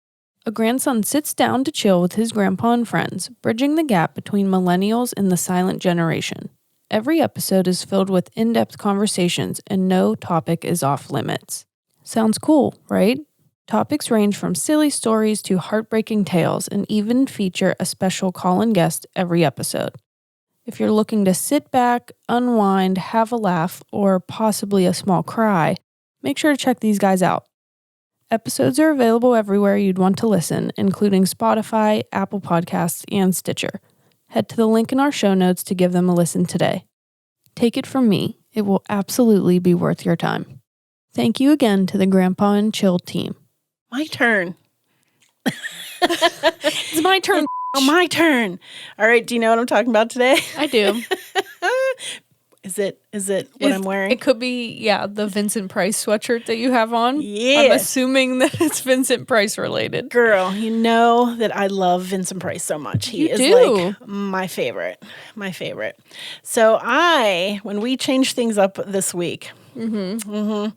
A grandson sits down to chill with his grandpa and friends, bridging the gap between millennials and the silent generation. Every episode is filled with in-depth conversations, and no topic is off limits. Sounds cool, right? Topics range from silly stories to heartbreaking tales and even feature a special call-in guest every episode. If you're looking to sit back, unwind, have a laugh, or possibly a small cry, make sure to check these guys out. Episodes are available everywhere you'd want to listen, including Spotify, Apple Podcasts, and Stitcher. Head to the link in our show notes to give them a listen today. Take it from me, it will absolutely be worth your time. Thank you again to the Grandpa and Chill team. My turn. It's my turn. My turn. All right. Do you know what I'm talking about today? I do. Is it what I'm wearing? It could be, the Vincent Price sweatshirt that you have on. Yeah. I'm assuming that it's Vincent Price related. Girl, you know that I love Vincent Price so much. He is like my favorite. My favorite. So when we changed things up this week, I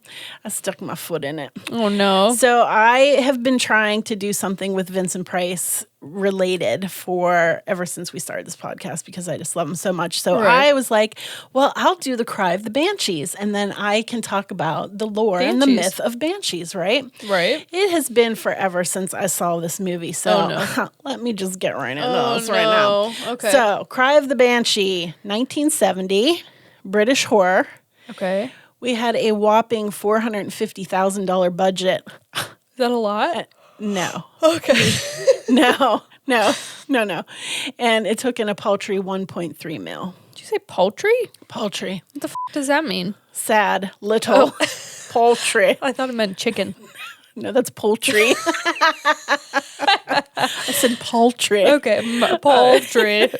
stuck my foot in it. Oh, no. So I have been trying to do something with Vincent Price related ever since we started this podcast because I just love him so much. So I was like, well, I'll do the Cry of the Banshees and then I can talk about the lore and the myth of Banshees, right? Right. It has been forever since I saw this movie. So let me just get right into this right now. Okay. So Cry of the Banshee, 1970, British horror. Okay. We had a whopping $450,000 budget. Is that a lot? No. Okay. No. And it took in a paltry 1.3 mil. Did you say poultry? Paltry. What the does that mean? Sad. Little. Poultry. I thought it meant chicken. No, that's poultry. I said poultry. Okay, poultry.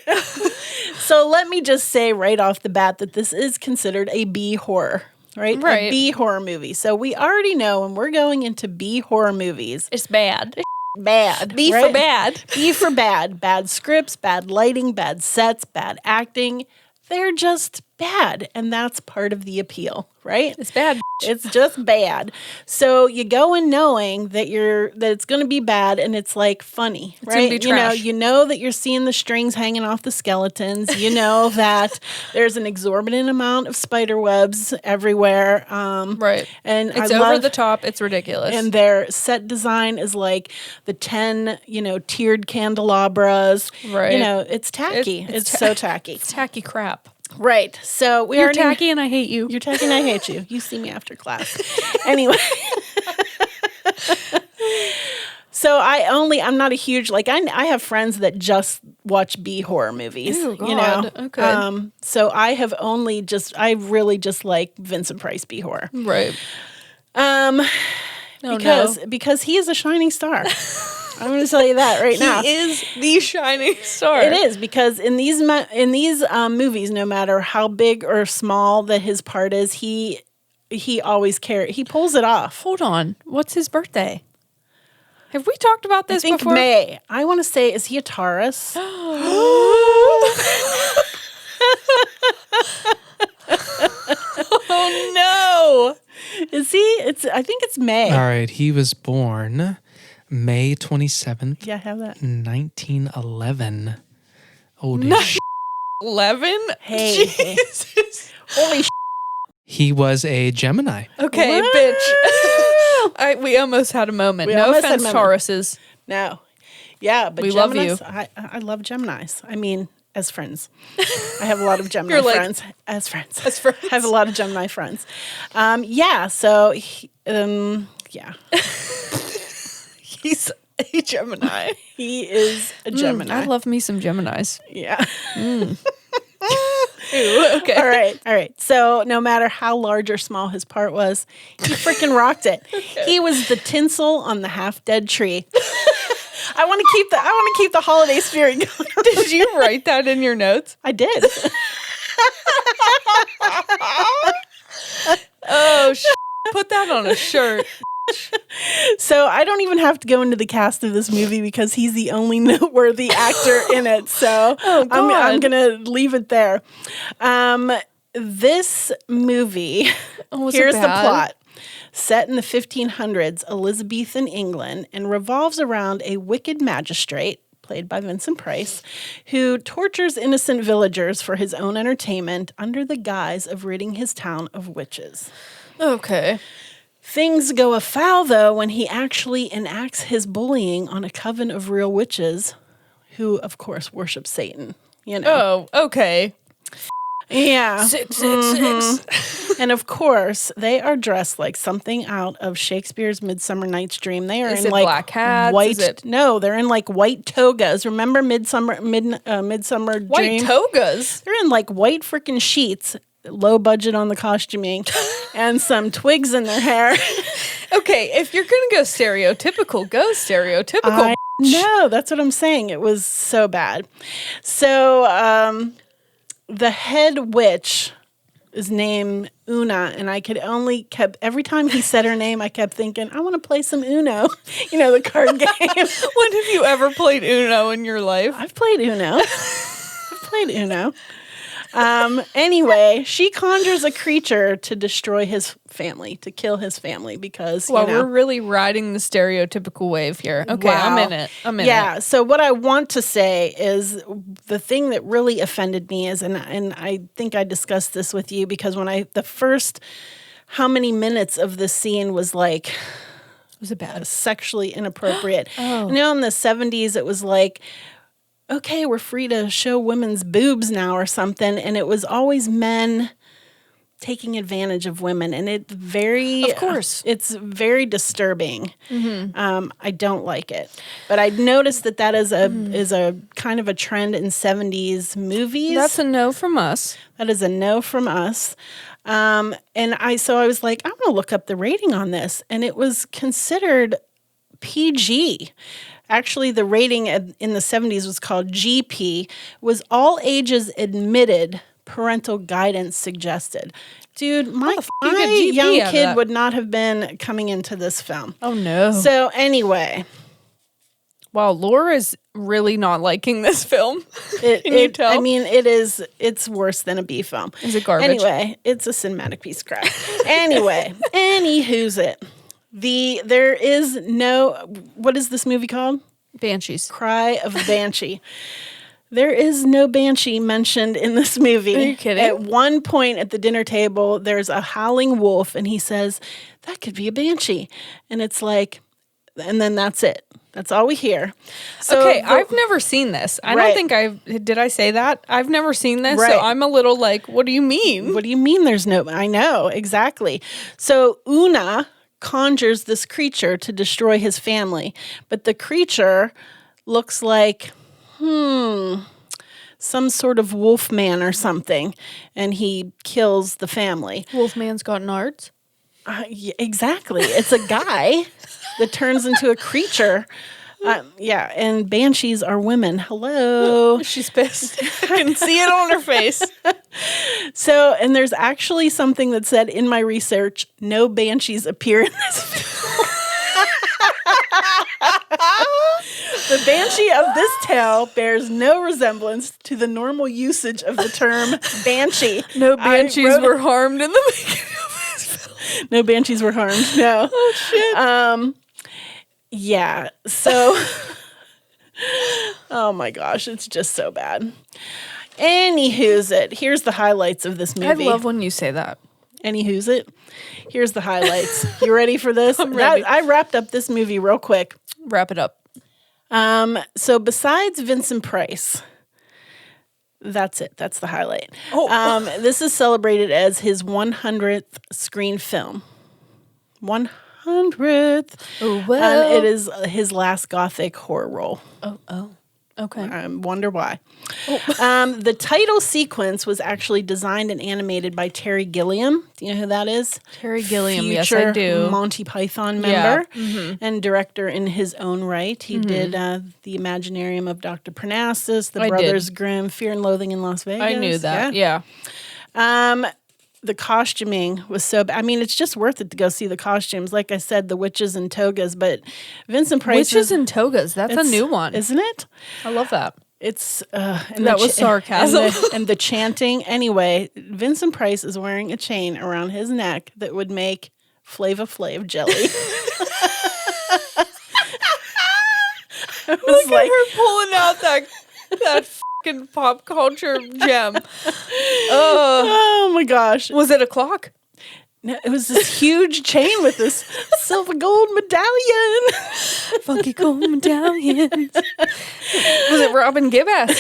So let me just say right off the bat that this is considered a B horror, right? A B horror movie. So we already know when we're going into B horror movies, It's bad. bad. B right? for bad. B for bad. Bad scripts, bad lighting, bad sets, bad acting. They're just bad. And that's part of the appeal, right? It's bad. It's just bad. So you go in knowing that it's going to be bad, and it's like funny, right? gonna be trash. You know that you're seeing the strings hanging off the skeletons. You know that there's an exorbitant amount of spider webs everywhere. Right. And It's I over love, the top. It's ridiculous. and their set design is like the 10, tiered candelabras. Right. It's tacky. It's so tacky. It's tacky crap. Right. So You're tacky and I hate you. You're tacky and I hate you. You see me after class. Anyway. So I'm not a huge, I have friends that just watch B horror movies. Ew, God. Okay. So I really just like Vincent Price B horror. Right. Because he is a shining star. I'm going to tell you that right now. He is the shining star. It is, because in these movies, no matter how big or small that his part is, he always he pulls it off. Hold on. What's his birthday? Have we talked about this I think before? May. I want to say, is he a Taurus? Oh no. Is he? I think it's May. All right. He was born May 27th, Yeah, I have that. 1911. Holy No. shit. 11? Hey. Jesus. Holy shit. He was a Gemini. Okay, What? bitch. We almost had a moment. We No almost had offense, a moment. Tauruses. No. Yeah, but We love Geminis, you. I love Geminis. I mean, as friends. I have a lot of Gemini You're like- friends. As friends. As friends. I have a lot of Gemini friends. So, yeah. He's a Gemini. He is a Gemini. I love me some Geminis. Yeah. Ooh, okay. All right. So no matter how large or small his part was, he freaking rocked it. He was the tinsel on the half-dead tree. I want to keep the holiday spirit going. Did you write that in your notes? I did. Oh, put that on a shirt. So I don't even have to go into the cast of this movie because he's the only noteworthy actor in it. So I'm going to leave it there. This movie, here's the plot. Set in the 1500s, Elizabethan England, and revolves around a wicked magistrate, played by Vincent Price, who tortures innocent villagers for his own entertainment under the guise of ridding his town of witches. Okay. Things go afoul, though, when he actually enacts his bullying on a coven of real witches who, of course, worship Satan. Oh, okay. Yeah. 666. And, of course, they are dressed like something out of Shakespeare's Midsummer Night's Dream. They are Is in it like black hats? white. Is it- No, they're in like white togas. Remember Midsummer Dream? White togas? They're in like white freaking sheets. Low budget on the costuming, and some twigs in their hair. Okay, if you're going to go stereotypical, go stereotypical. No, that's what I'm saying. It was so bad. So the head witch is named Una, and I could only every time he said her name, I kept thinking, I want to play some Uno. The card game. When have you ever played Uno in your life? I've played Uno. Anyway, she conjures a creature to destroy his family, to kill his family, because We're really riding the stereotypical wave here. Okay, Wow. I'm in it. Yeah. So what I want to say is the thing that really offended me is, and I think I discussed this with you, because when the first how many minutes of this scene was like, Was it bad? Sexually inappropriate. Oh. In the 70s, it was like, okay, we're free to show women's boobs now or something. And it was always men taking advantage of women, and it's very, of course, it's very disturbing. I don't like it, but I noticed that is a kind of a trend in 70s movies. That's a no from us. That is a no from us. And I was like, I'm going to look up the rating on this, and it was considered PG. Actually, the rating in the 70s was called GP, was all ages admitted, parental guidance suggested. Dude, my young kid would not have been coming into this film. Oh, no. So anyway. Wow, Laura is really not liking this film. Can you tell? I mean, it's worse than a B film. Is it garbage? Anyway, it's a cinematic piece of crap. Anyway, who's it? There is no, what is this movie called? Banshees. Cry of a Banshee. There is no Banshee mentioned in this movie. Are you kidding? At one point at the dinner table, there's a howling wolf, and he says, that could be a Banshee. And it's like, and then that's it. That's all we hear. So okay, I've never seen this. I don't think did I say that? I've never seen this, so I'm a little like, what do you mean? What do you mean there's no, I know, exactly. So Una conjures this creature to destroy his family, but the creature looks like, some sort of wolf man or something, and he kills the family. Wolfman's got nards? Yeah, exactly. It's a guy that turns into a creature. And banshees are women. Hello. She's pissed. I can see it on her face. So, and there's actually something that said in my research, no banshees appear in this film. The banshee of this tale bears no resemblance to the normal usage of the term banshee. No banshees were harmed in the making of this film. No banshees were harmed. No. Oh, shit. Yeah. So, oh my gosh, it's just so bad. Anywho's it. Here's the highlights of this movie. I love when you say that. Anywho's it. Here's the highlights. You ready for this? I'm ready. I wrapped up this movie real quick. Wrap it up. So besides Vincent Price, that's it. That's the highlight. Oh. This is celebrated as his 100th screen film. 100th. Oh, well. It is his last gothic horror role. Oh. Okay. I wonder why. The title sequence was actually designed and animated by Terry Gilliam. Do you know who that is? Terry Gilliam, Future yes, I do. Monty Python member and director in his own right. He did The Imaginarium of Dr. Parnassus, The I Brothers did. Grimm, Fear and Loathing in Las Vegas. I knew that, yeah. The costuming was so bad. I mean, it's just worth it to go see the costumes. Like I said, the witches and togas, but Vincent Price. Witches and togas, that's a new one. Isn't it? I love that. It's that was sarcasm. And the chanting. Anyway, Vincent Price is wearing a chain around his neck that would make Flava Flav jelly. Look at her pulling out that fucking pop culture gem. Oh my gosh. Was it a clock? No, it was this huge chain with this silver gold medallion. Funky gold medallions. Was it Robin Gibb-esque?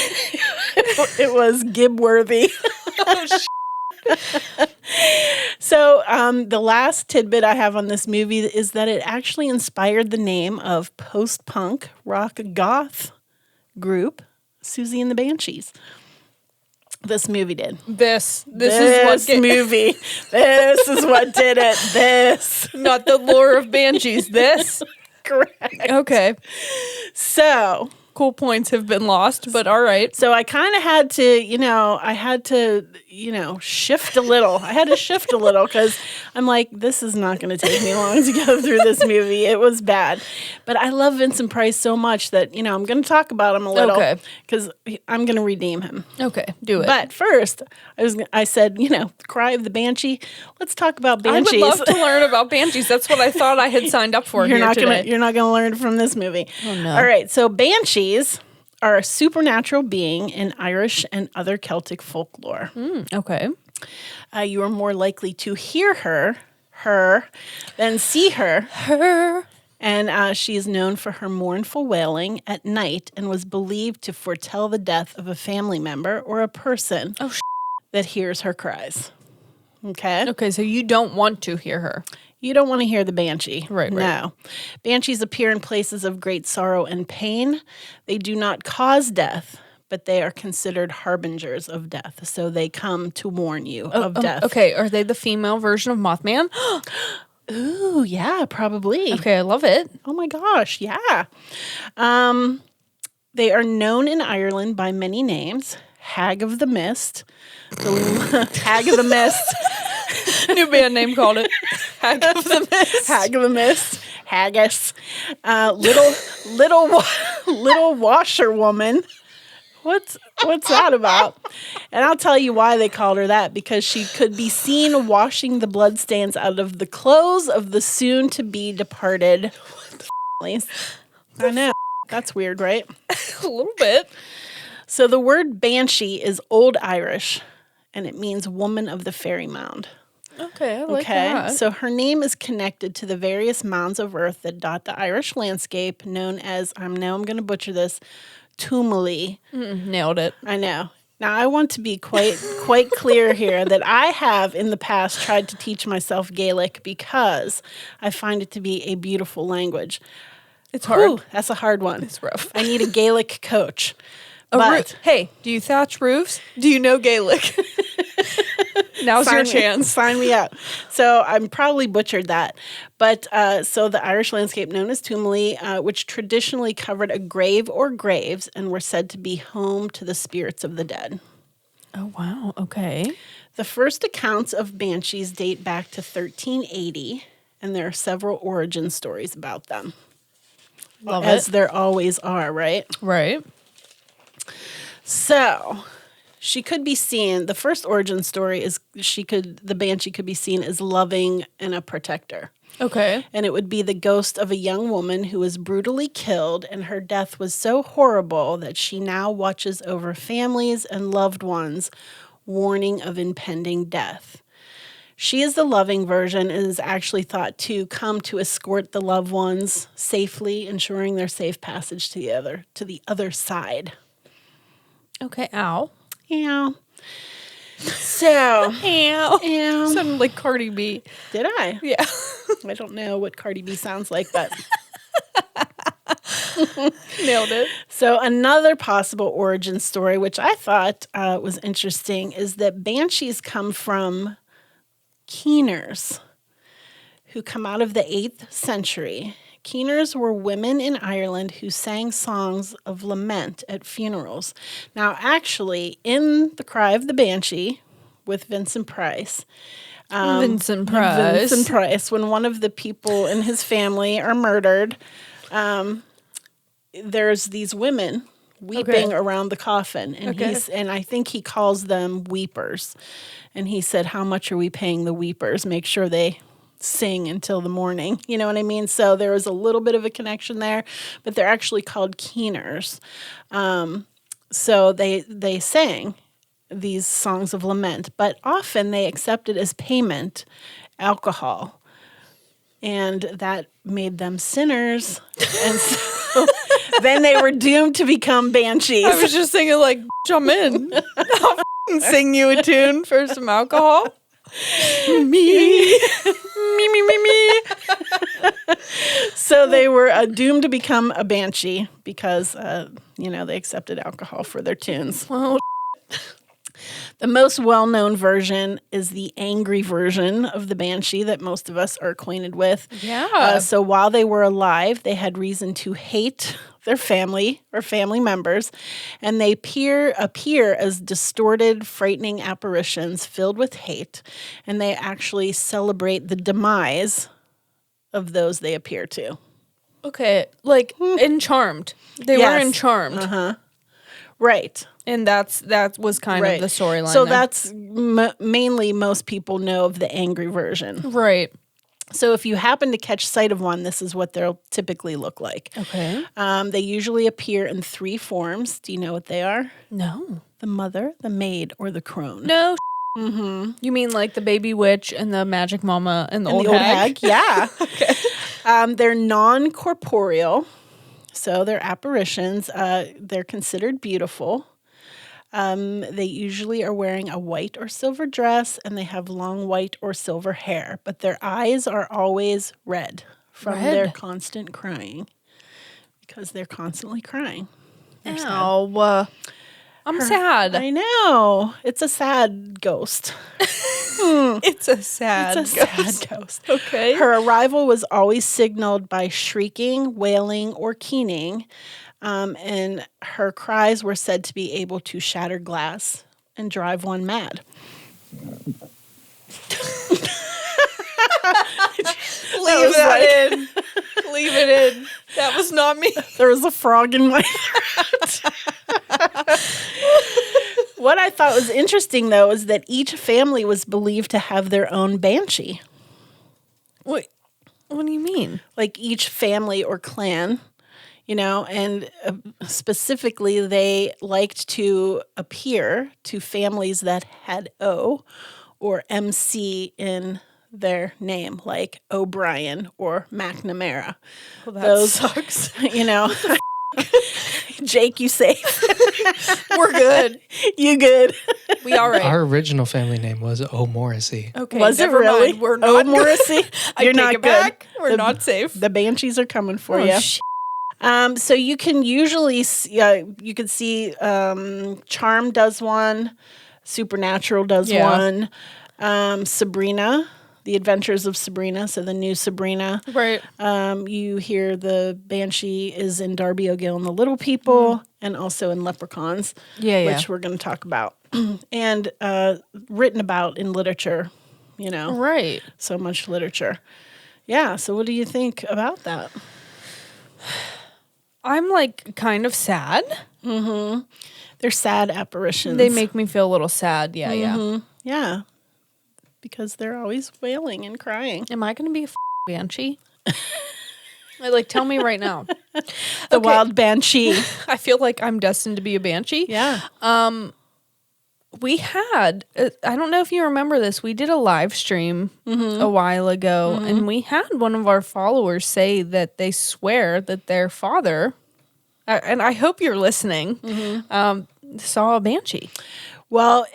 It was Gibb-worthy. Oh, So the last tidbit I have on this movie is that it actually inspired the name of post-punk rock goth group Susie and the Banshees. This movie did. This is what movie. This is what did it. This. Not the lore of Banshees. This. Correct. Okay. So cool points have been lost, but all right. So I kind of had to, shift a little. I had to shift a little because I'm like, this is not going to take me long to go through this movie. It was bad. But I love Vincent Price so much that, I'm going to talk about him a little because I'm going to redeem him. Okay, do it. But first, I said, Cry of the Banshee. Let's talk about Banshees. I would love to learn about Banshees. That's what I thought I had signed up for You're not today. You're not going to learn from this movie. Oh, no. All right, so Banshees are a supernatural being in Irish and other Celtic folklore. Okay. You are more likely to hear her, than see her. And she is known for her mournful wailing at night and was believed to foretell the death of a family member or a person that hears her cries. Okay. Okay, so you don't want to hear her. You don't want to hear the banshee. Right. No. Banshees appear in places of great sorrow and pain. They do not cause death, but they are considered harbingers of death. So they come to warn you of death. Okay, are they the female version of Mothman? Ooh, yeah, probably. Okay, I love it. Oh my gosh, yeah. They are known in Ireland by many names. Hag of the Mist. Hag of the Mist. New band name called it. Hag of the Mist. Hag of the Mist. Haggis. Little washerwoman. What's that about? And I'll tell you why they called her that, because she could be seen washing the bloodstains out of the clothes of the soon-to-be departed. I know. That's weird, right? A little bit. So the word banshee is Old Irish, and it means woman of the fairy mound. Okay, I like that. So her name is connected to the various mounds of earth that dot the Irish landscape, known as, I'm going to butcher this, Tumuli. Nailed it. I know. Now, I want to be quite clear here that I have in the past tried to teach myself Gaelic because I find it to be a beautiful language. It's hard. Ooh, that's a hard one. It's rough. I need a Gaelic coach. Hey, do you thatch roofs? Do you know Gaelic? Now's your chance. Sign me up. So I'm probably butchered that. But so the Irish landscape known as Tumuli, which traditionally covered a grave or graves and were said to be home to the spirits of the dead. Oh, wow. Okay. The first accounts of banshees date back to 1380, and there are several origin stories about them. Love as it. there always are, right? Right. So she could be seen, the first origin story is the banshee could be seen as loving and a protector. Okay. And it would be the ghost of a young woman who was brutally killed, and her death was so horrible that she now watches over families and loved ones, warning of impending death. She is the loving version and is actually thought to come to escort the loved ones safely, ensuring their safe passage to the other side. Okay. Ow. Yeah. So. Ow. Sounded like Cardi B. Did I? Yeah. I don't know what Cardi B sounds like, but. Nailed it. So another possible origin story, which I thought was interesting, is that banshees come from keeners, who come out of the 8th century. Keeners were women in Ireland who sang songs of lament at funerals. Now, actually, in The Cry of the Banshee with Vincent Price, Vincent Price, when one of the people in his family are murdered, there's these women weeping around the coffin, and and I think he calls them weepers. And he said, "How much are we paying the weepers? Make sure they sing until the morning." You know what I mean? So there was a little bit of a connection there, but they're actually called keeners. So they sang these songs of lament, but often they accepted as payment alcohol, and that made them sinners. And so then they were doomed to become banshees. I was just thinking, like, I'm in. I'll sing you a tune for some alcohol. Me. So they were doomed to become a banshee because, they accepted alcohol for their tunes. Well, the most well-known version is the angry version of the banshee that most of us are acquainted with. Yeah. So while they were alive, they had reason to hate their family or family members, and they appear as distorted, frightening apparitions filled with hate, and they actually celebrate the demise of those they appear to. okay, like in Charmed. They were in Charmed. Uh-huh. Right. And that was kind of the storyline. So there. that's mainly most people know of the angry version. Right. So if you happen to catch sight of one, this is what they'll typically look like. Okay. They usually appear in 3 forms. Do you know what they are? No. The mother, the maid, or the crone. No. Mm-hmm. You mean like the baby witch and the magic mama and the old hag? Yeah. Okay. They're non-corporeal, so they're apparitions. They're considered beautiful. They usually are wearing a white or silver dress, and they have long white or silver hair, but their eyes are always red from their constant crying, because they're constantly crying. They're sad. I'm sad. I know. It's a sad ghost. It's a sad ghost. Okay. Her arrival was always signaled by shrieking, wailing, or keening, and her cries were said to be able to shatter glass and drive one mad. Leave that in. Leave it in. That was not me. There was a frog in my throat. What I thought was interesting, though, is that each family was believed to have their own banshee. What do you mean? Like each family or clan, and specifically they liked to appear to families that had O or MC in their name, like O'Brien or McNamara. Well, that sucks. Jake, you safe? We're good. You good? We all right. Our original family name was O'Morrissey. Okay, was it really? Mind. We're not Morrissey? You're not good. Back. We're not safe. The Banshees are coming for you. So you can usually you can see Charm does one, Supernatural does one, Sabrina, The Adventures of Sabrina, so the new Sabrina. Right. You hear the Banshee is in Darby O'Gill and the Little People, and also in Leprechauns, which we're going to talk about, and written about in literature, Right. So much literature. Yeah, so what do you think about that? I'm kind of sad. Mm-hmm. They're sad apparitions. They make me feel a little sad. Yeah, Yeah. Because they're always wailing and crying. Am I going to be a banshee? Tell me right now. The wild banshee. I feel like I'm destined to be a banshee. Yeah. We had, I don't know if you remember this, we did a live stream a while ago, and we had one of our followers say that they swear that their father, and I hope you're listening, saw a banshee. Well,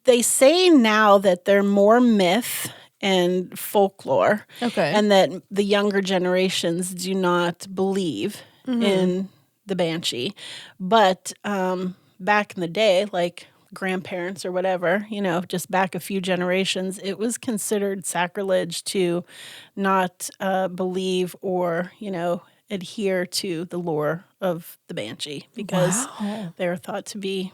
they say now that they're more myth and folklore, and that the younger generations do not believe in the banshee. But back in the day, like grandparents or whatever, just back a few generations, it was considered sacrilege to not believe or, adhere to the lore of the banshee, because they're thought to be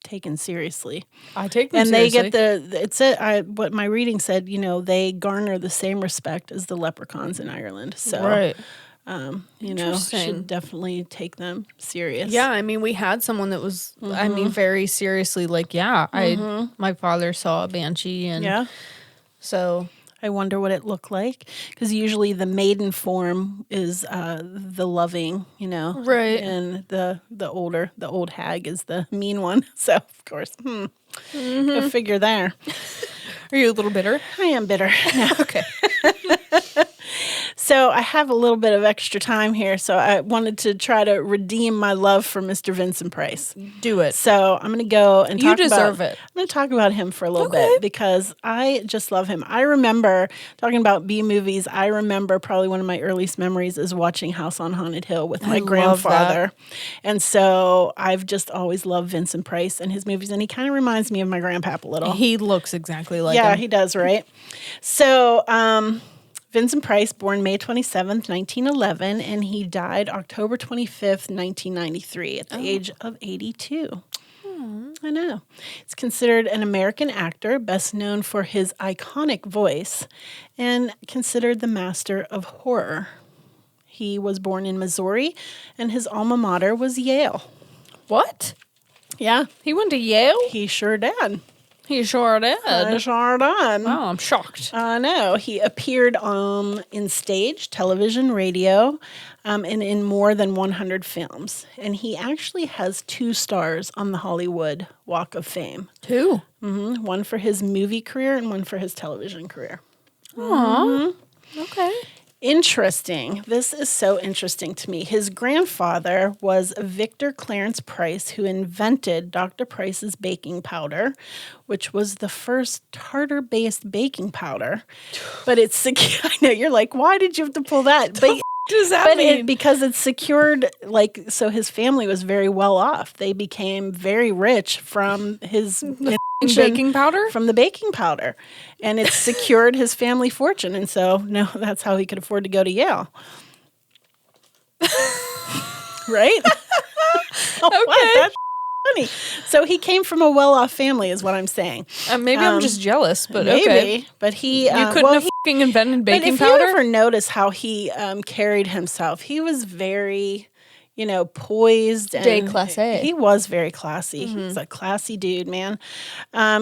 taken seriously. I take them and seriously. They get what my reading said, they garner the same respect as the leprechauns in Ireland. So, right. Should definitely take them serious. Yeah, I mean, we had someone that was, very seriously my father saw a banshee, and so I wonder what it looked like, because usually the maiden form is the loving, right, and the old hag is the mean one. So of course, go figure there. Are you a little bitter? I am bitter. No. Okay. So I have a little bit of extra time here, so I wanted to try to redeem my love for Mr. Vincent Price. Do it. So I'm going to go and You deserve it. I'm going to talk about him for a little bit, because I just love him. I remember, talking about B movies, I remember probably one of my earliest memories is watching House on Haunted Hill with my grandfather. And so I've just always loved Vincent Price and his movies, and he kind of reminds me of my grandpap a little. He looks exactly like him. Yeah, he does, right? So, Vincent Price, born May 27th, 1911, and he died October 25th, 1993, at the age of 82. I know. He's considered an American actor, best known for his iconic voice, and considered the master of horror. He was born in Missouri, and his alma mater was Yale. What? Yeah. He went to Yale? He sure did. He sure did. Sure did. Wow, I'm shocked. No, he appeared in stage, television, radio, and in more than 100 films. And he actually has 2 stars on the Hollywood Walk of Fame. 2? Mm-hmm. One for his movie career and one for his television career. Aww. Okay. Interesting. This is so interesting to me. His grandfather was Victor Clarence Price, who invented Dr. Price's baking powder, which was the first tartar-based baking powder. But it's I know you're like, why did you have to pull that? But does that mean? Because it's secured, so his family was very well off. They became very rich from his baking powder? From the baking powder. And it secured his family fortune. And so, no, that's how he could afford to go to Yale. Right? Okay. What? That's funny. So he came from a well-off family is what I'm saying. Maybe I'm just jealous, but maybe, okay. But he... you couldn't have fucking invented baking powder? But if you ever notice how he carried himself, he was very... poised. And déclassé. He was very classy. Mm-hmm. He's a classy dude, man.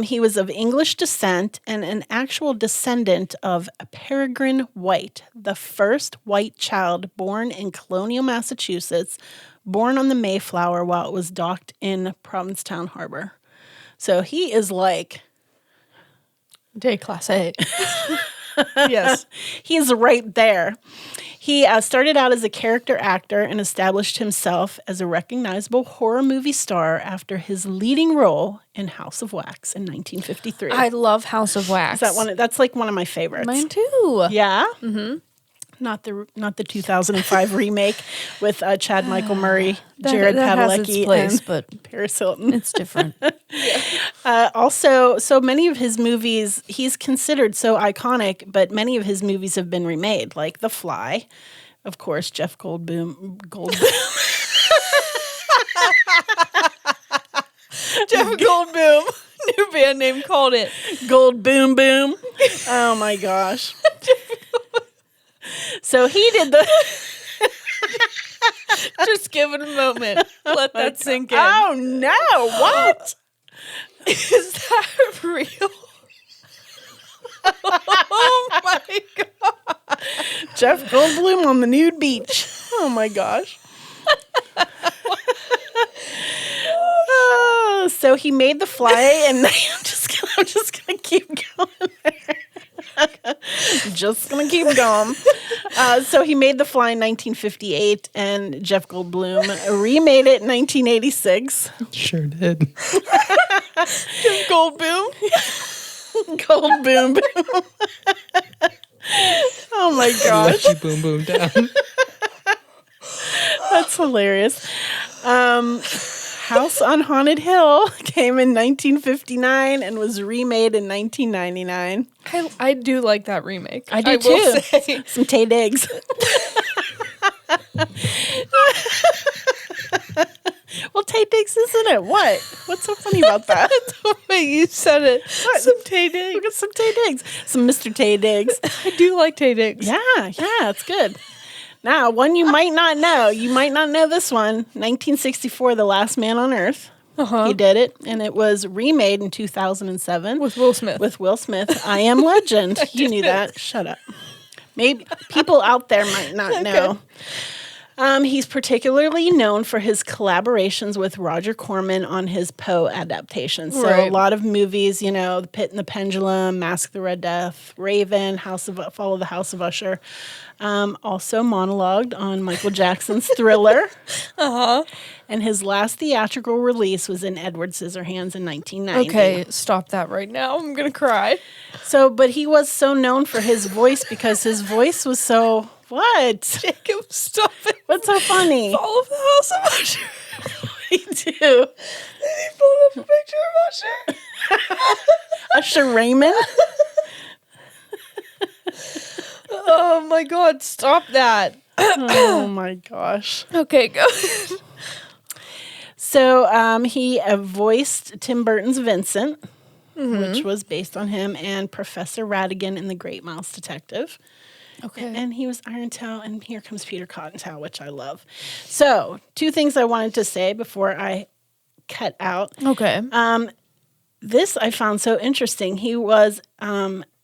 He was of English descent and an actual descendant of Peregrine White, the first white child born in colonial Massachusetts, born on the Mayflower while it was docked in Provincetown Harbor. So he is like... déclassé. Yes. He's right there. He started out as a character actor and established himself as a recognizable horror movie star after his leading role in House of Wax in 1953. I love House of Wax. That's like one of my favorites. Mine too. Yeah? Mm-hmm. Not the 2005 remake with Chad Michael Murray, Jared that has its Padalecki, place, and but Paris Hilton. it's different. Also, so many of his movies, he's considered so iconic, but many of his movies have been remade, like The Fly. Of course, Jeff Goldblum. Jeff Goldblum. New band name called it. Gold Boom Boom. Oh my gosh. So he did the... Just give it a moment. Let that sink in. Oh no, what? Is that real? Oh my God. Jeff Goldblum on the nude beach. Oh my gosh. So he made The Fly, and I'm just gonna keep going there. Just gonna keep going. So he made The Fly in 1958, and Jeff Goldblum remade it in 1986. Sure did. Jeff Goldblum. Gold Boom Boom. Oh my gosh. Let you boom boom down. That's hilarious. House on Haunted Hill came in 1959 and was remade in 1999. I do like that remake. I do will too. say. Some Tay Diggs. Well, Tay Diggs is in it. What? What's so funny about that? The way you said it. What? Some Tay Diggs. Look at some Tay Diggs. Some Mr. Tay Diggs. I do like Tay Diggs. Yeah, it's good. Now, one you might not know. You might not know this one. 1964, The Last Man on Earth. Uh-huh. He did it, and it was remade in 2007. With Will Smith. With Will Smith. I Am Legend. You knew that. Shut up. Maybe people out there might not know. He's particularly known for his collaborations with Roger Corman on his Poe adaptations. So a lot of movies, The Pit and the Pendulum, Mask of the Red Death, Raven, Follow the House of Usher. Also monologued on Michael Jackson's Thriller. Uh-huh. And his last theatrical release was in Edward Scissorhands in 1990. Okay, stop that right now. I'm going to cry. But he was so known for his voice because his voice was so... What? Jacob, stop it. What's so funny? Follow the House of Usher. We do. And he pulled up a picture of Usher. Usher Raymond? Oh my God, stop that. Oh my gosh. Okay, go. So he voiced Tim Burton's Vincent, which was based on him, and Professor Ratigan in The Great Mouse Detective. Okay. And he was Irontail, and here comes Peter Cottontail, which I love. So, two things I wanted to say before I cut out. Okay. This I found so interesting. He was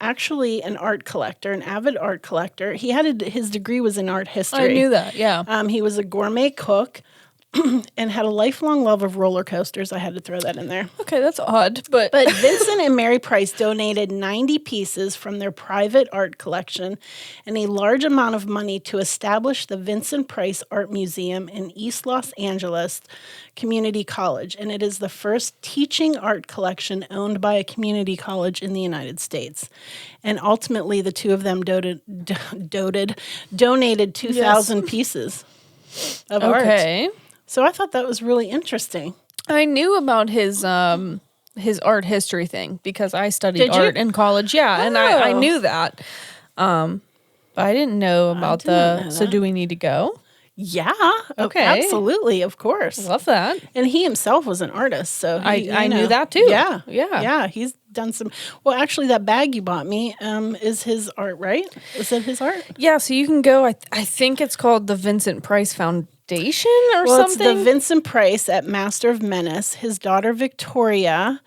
actually an art collector, an avid art collector. He had his degree was in art history. I knew that, yeah. He was a gourmet cook. and had a lifelong love of roller coasters. I had to throw that in there. Okay, that's odd, but But Vincent and Mary Price donated 90 pieces from their private art collection and a large amount of money to establish the Vincent Price Art Museum in East Los Angeles Community College. And it is the first teaching art collection owned by a community college in the United States. And ultimately, the two of them donated 2,000 pieces of art. okay. So I thought that was really interesting. I knew about his art history thing because I studied art in college. Yeah, and I knew that. But I didn't know about so do we need to go? Yeah. Okay. Absolutely. Of course. Love that. And he himself was an artist. So I knew that too. Yeah. Yeah. Yeah. He's done some. Well, actually, that bag you bought me is his art, right? Is it his art? Yeah, so you can go. I think it's called the Vincent Price Foundation or something. It's the Vincent Price at Master of Menace. His daughter Victoria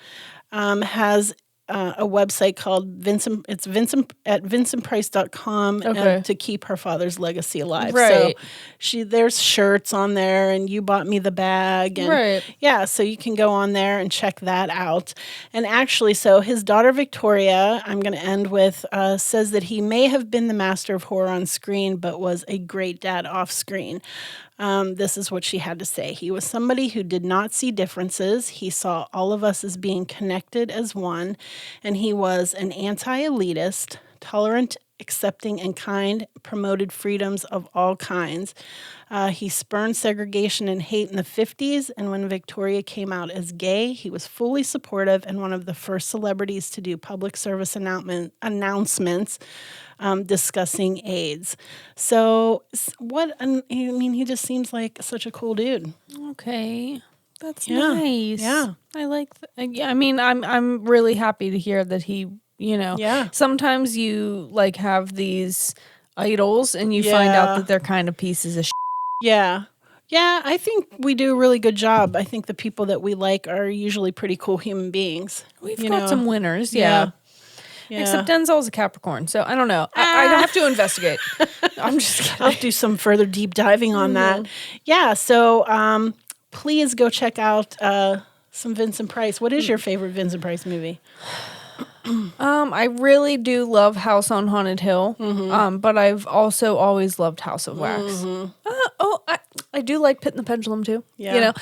has a website called Vincent. It's Vincent at vincentprice.com to keep her father's legacy alive. Right. So there's shirts on there, and you bought me the bag, and right. Yeah, so you can go on there and check that out. And actually, so his daughter Victoria, I'm going to end with, says that he may have been the master of horror on screen, but was a great dad off screen. This is what she had to say. He was somebody who did not see differences. He saw all of us as being connected as one, and he was an anti-elitist, tolerant, accepting, and kind, promoted freedoms of all kinds. He spurned segregation and hate in the 50s, and when Victoria came out as gay, he was fully supportive and one of the first celebrities to do public service announcements discussing AIDS. So he just seems like such a cool dude. Okay. That's nice. Yeah. I like I mean, I'm really happy to hear that he, sometimes you like have these idols and you find out that they're kind of pieces of shit. Yeah. Yeah, I think we do a really good job. I think the people that we like are usually pretty cool human beings. We've got some winners, yeah. Except Denzel's a Capricorn, so I don't know. I have to investigate. I'm just kidding. I'll do some further deep diving on that. Yeah, so please go check out some Vincent Price. What is your favorite Vincent Price movie? I really do love House on Haunted Hill, but I've also always loved House of Wax. I do like Pit and the Pendulum too. Yeah.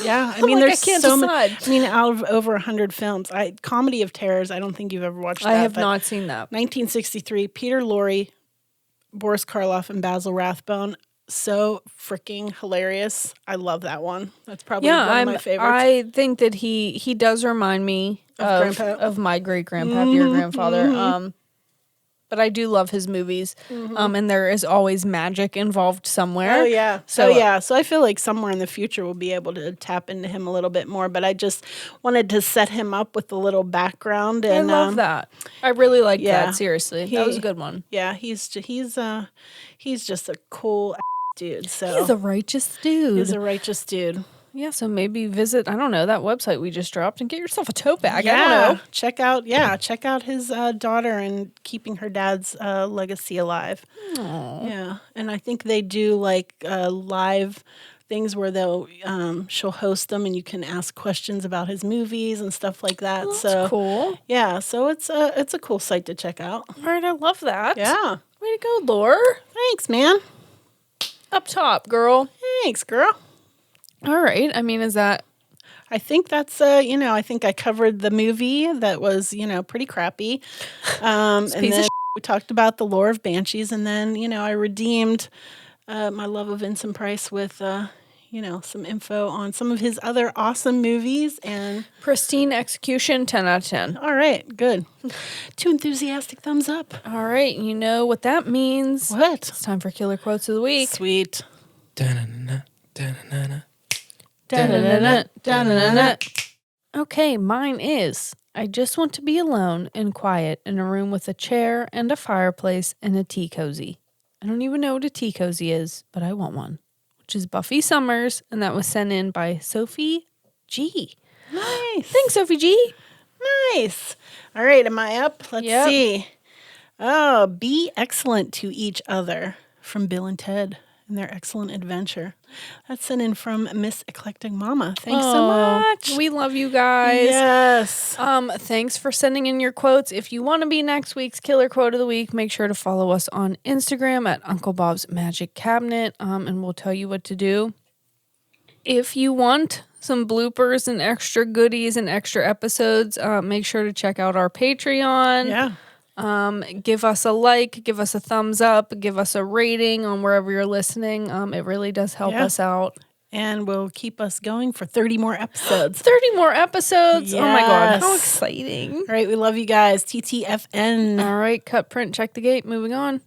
Yeah, I mean, there's so many. I mean, out of over 100 films, Comedy of Terrors. I don't think you've ever watched that. I have not seen that. 1963. Peter Lorre, Boris Karloff, and Basil Rathbone. So freaking hilarious. I love that one. That's probably one of my favorites. I think that he does remind me of my great grandpa, your grandfather. But I do love his movies. And there is always magic involved somewhere. Oh yeah. So I feel like somewhere in the future we'll be able to tap into him a little bit more. But I just wanted to set him up with a little background. And I love that. I really like that. Seriously, that was a good one. Yeah, he's just a cool dude. So he's a righteous dude. He's a righteous dude. Yeah, so maybe visit, I don't know, that website we just dropped and get yourself a tote bag. Yeah, I don't know. Check out his daughter and keeping her dad's legacy alive. Aww. Yeah, and I think they do like live things where she'll host them and you can ask questions about his movies and stuff like that. Well, that's cool. Yeah, so it's a cool site to check out. All right, I love that. Yeah. Way to go, Lore. Thanks, man. Up top, girl. Thanks, girl. All right. I mean, is that... I think that's, I think I covered the movie that was, pretty crappy. And then we talked about the lore of Banshees. And then, I redeemed my love of Vincent Price with, some info on some of his other awesome movies. And pristine execution, 10 out of 10. All right. Good. 2 enthusiastic thumbs up. All right. You know what that means. What? It's time for Killer Quotes of the Week. Sweet. Da-na-na, da-na-na. Okay, mine is, I just want to be alone and quiet in a room with a chair and a fireplace and a tea cozy. I don't even know what a tea cozy is, but I want one, which is Buffy Summers, and that was sent in by Sophie G. Nice. Thanks, Sophie G. Nice. All right, am I up? Let's see. Oh, be excellent to each other from Bill and Ted. and their excellent adventure. That's sent in from Miss Eclectic Mama. Thanks so much. We love you guys. Yes. Thanks for sending in your quotes. If you want to be next week's Killer Quote of the Week, make sure to follow us on Instagram at Uncle Bob's Magic Cabinet, and we'll tell you what to do. If you want some bloopers and extra goodies and extra episodes, make sure to check out our Patreon. Yeah. Give us a like, give us a thumbs up, give us a rating on wherever you're listening. It really does help us out. And will keep us going for 30 more episodes. 30 more episodes. Yes. Oh my God. How exciting. All right. We love you guys. TTFN. All right. Cut, print, check the gate. Moving on.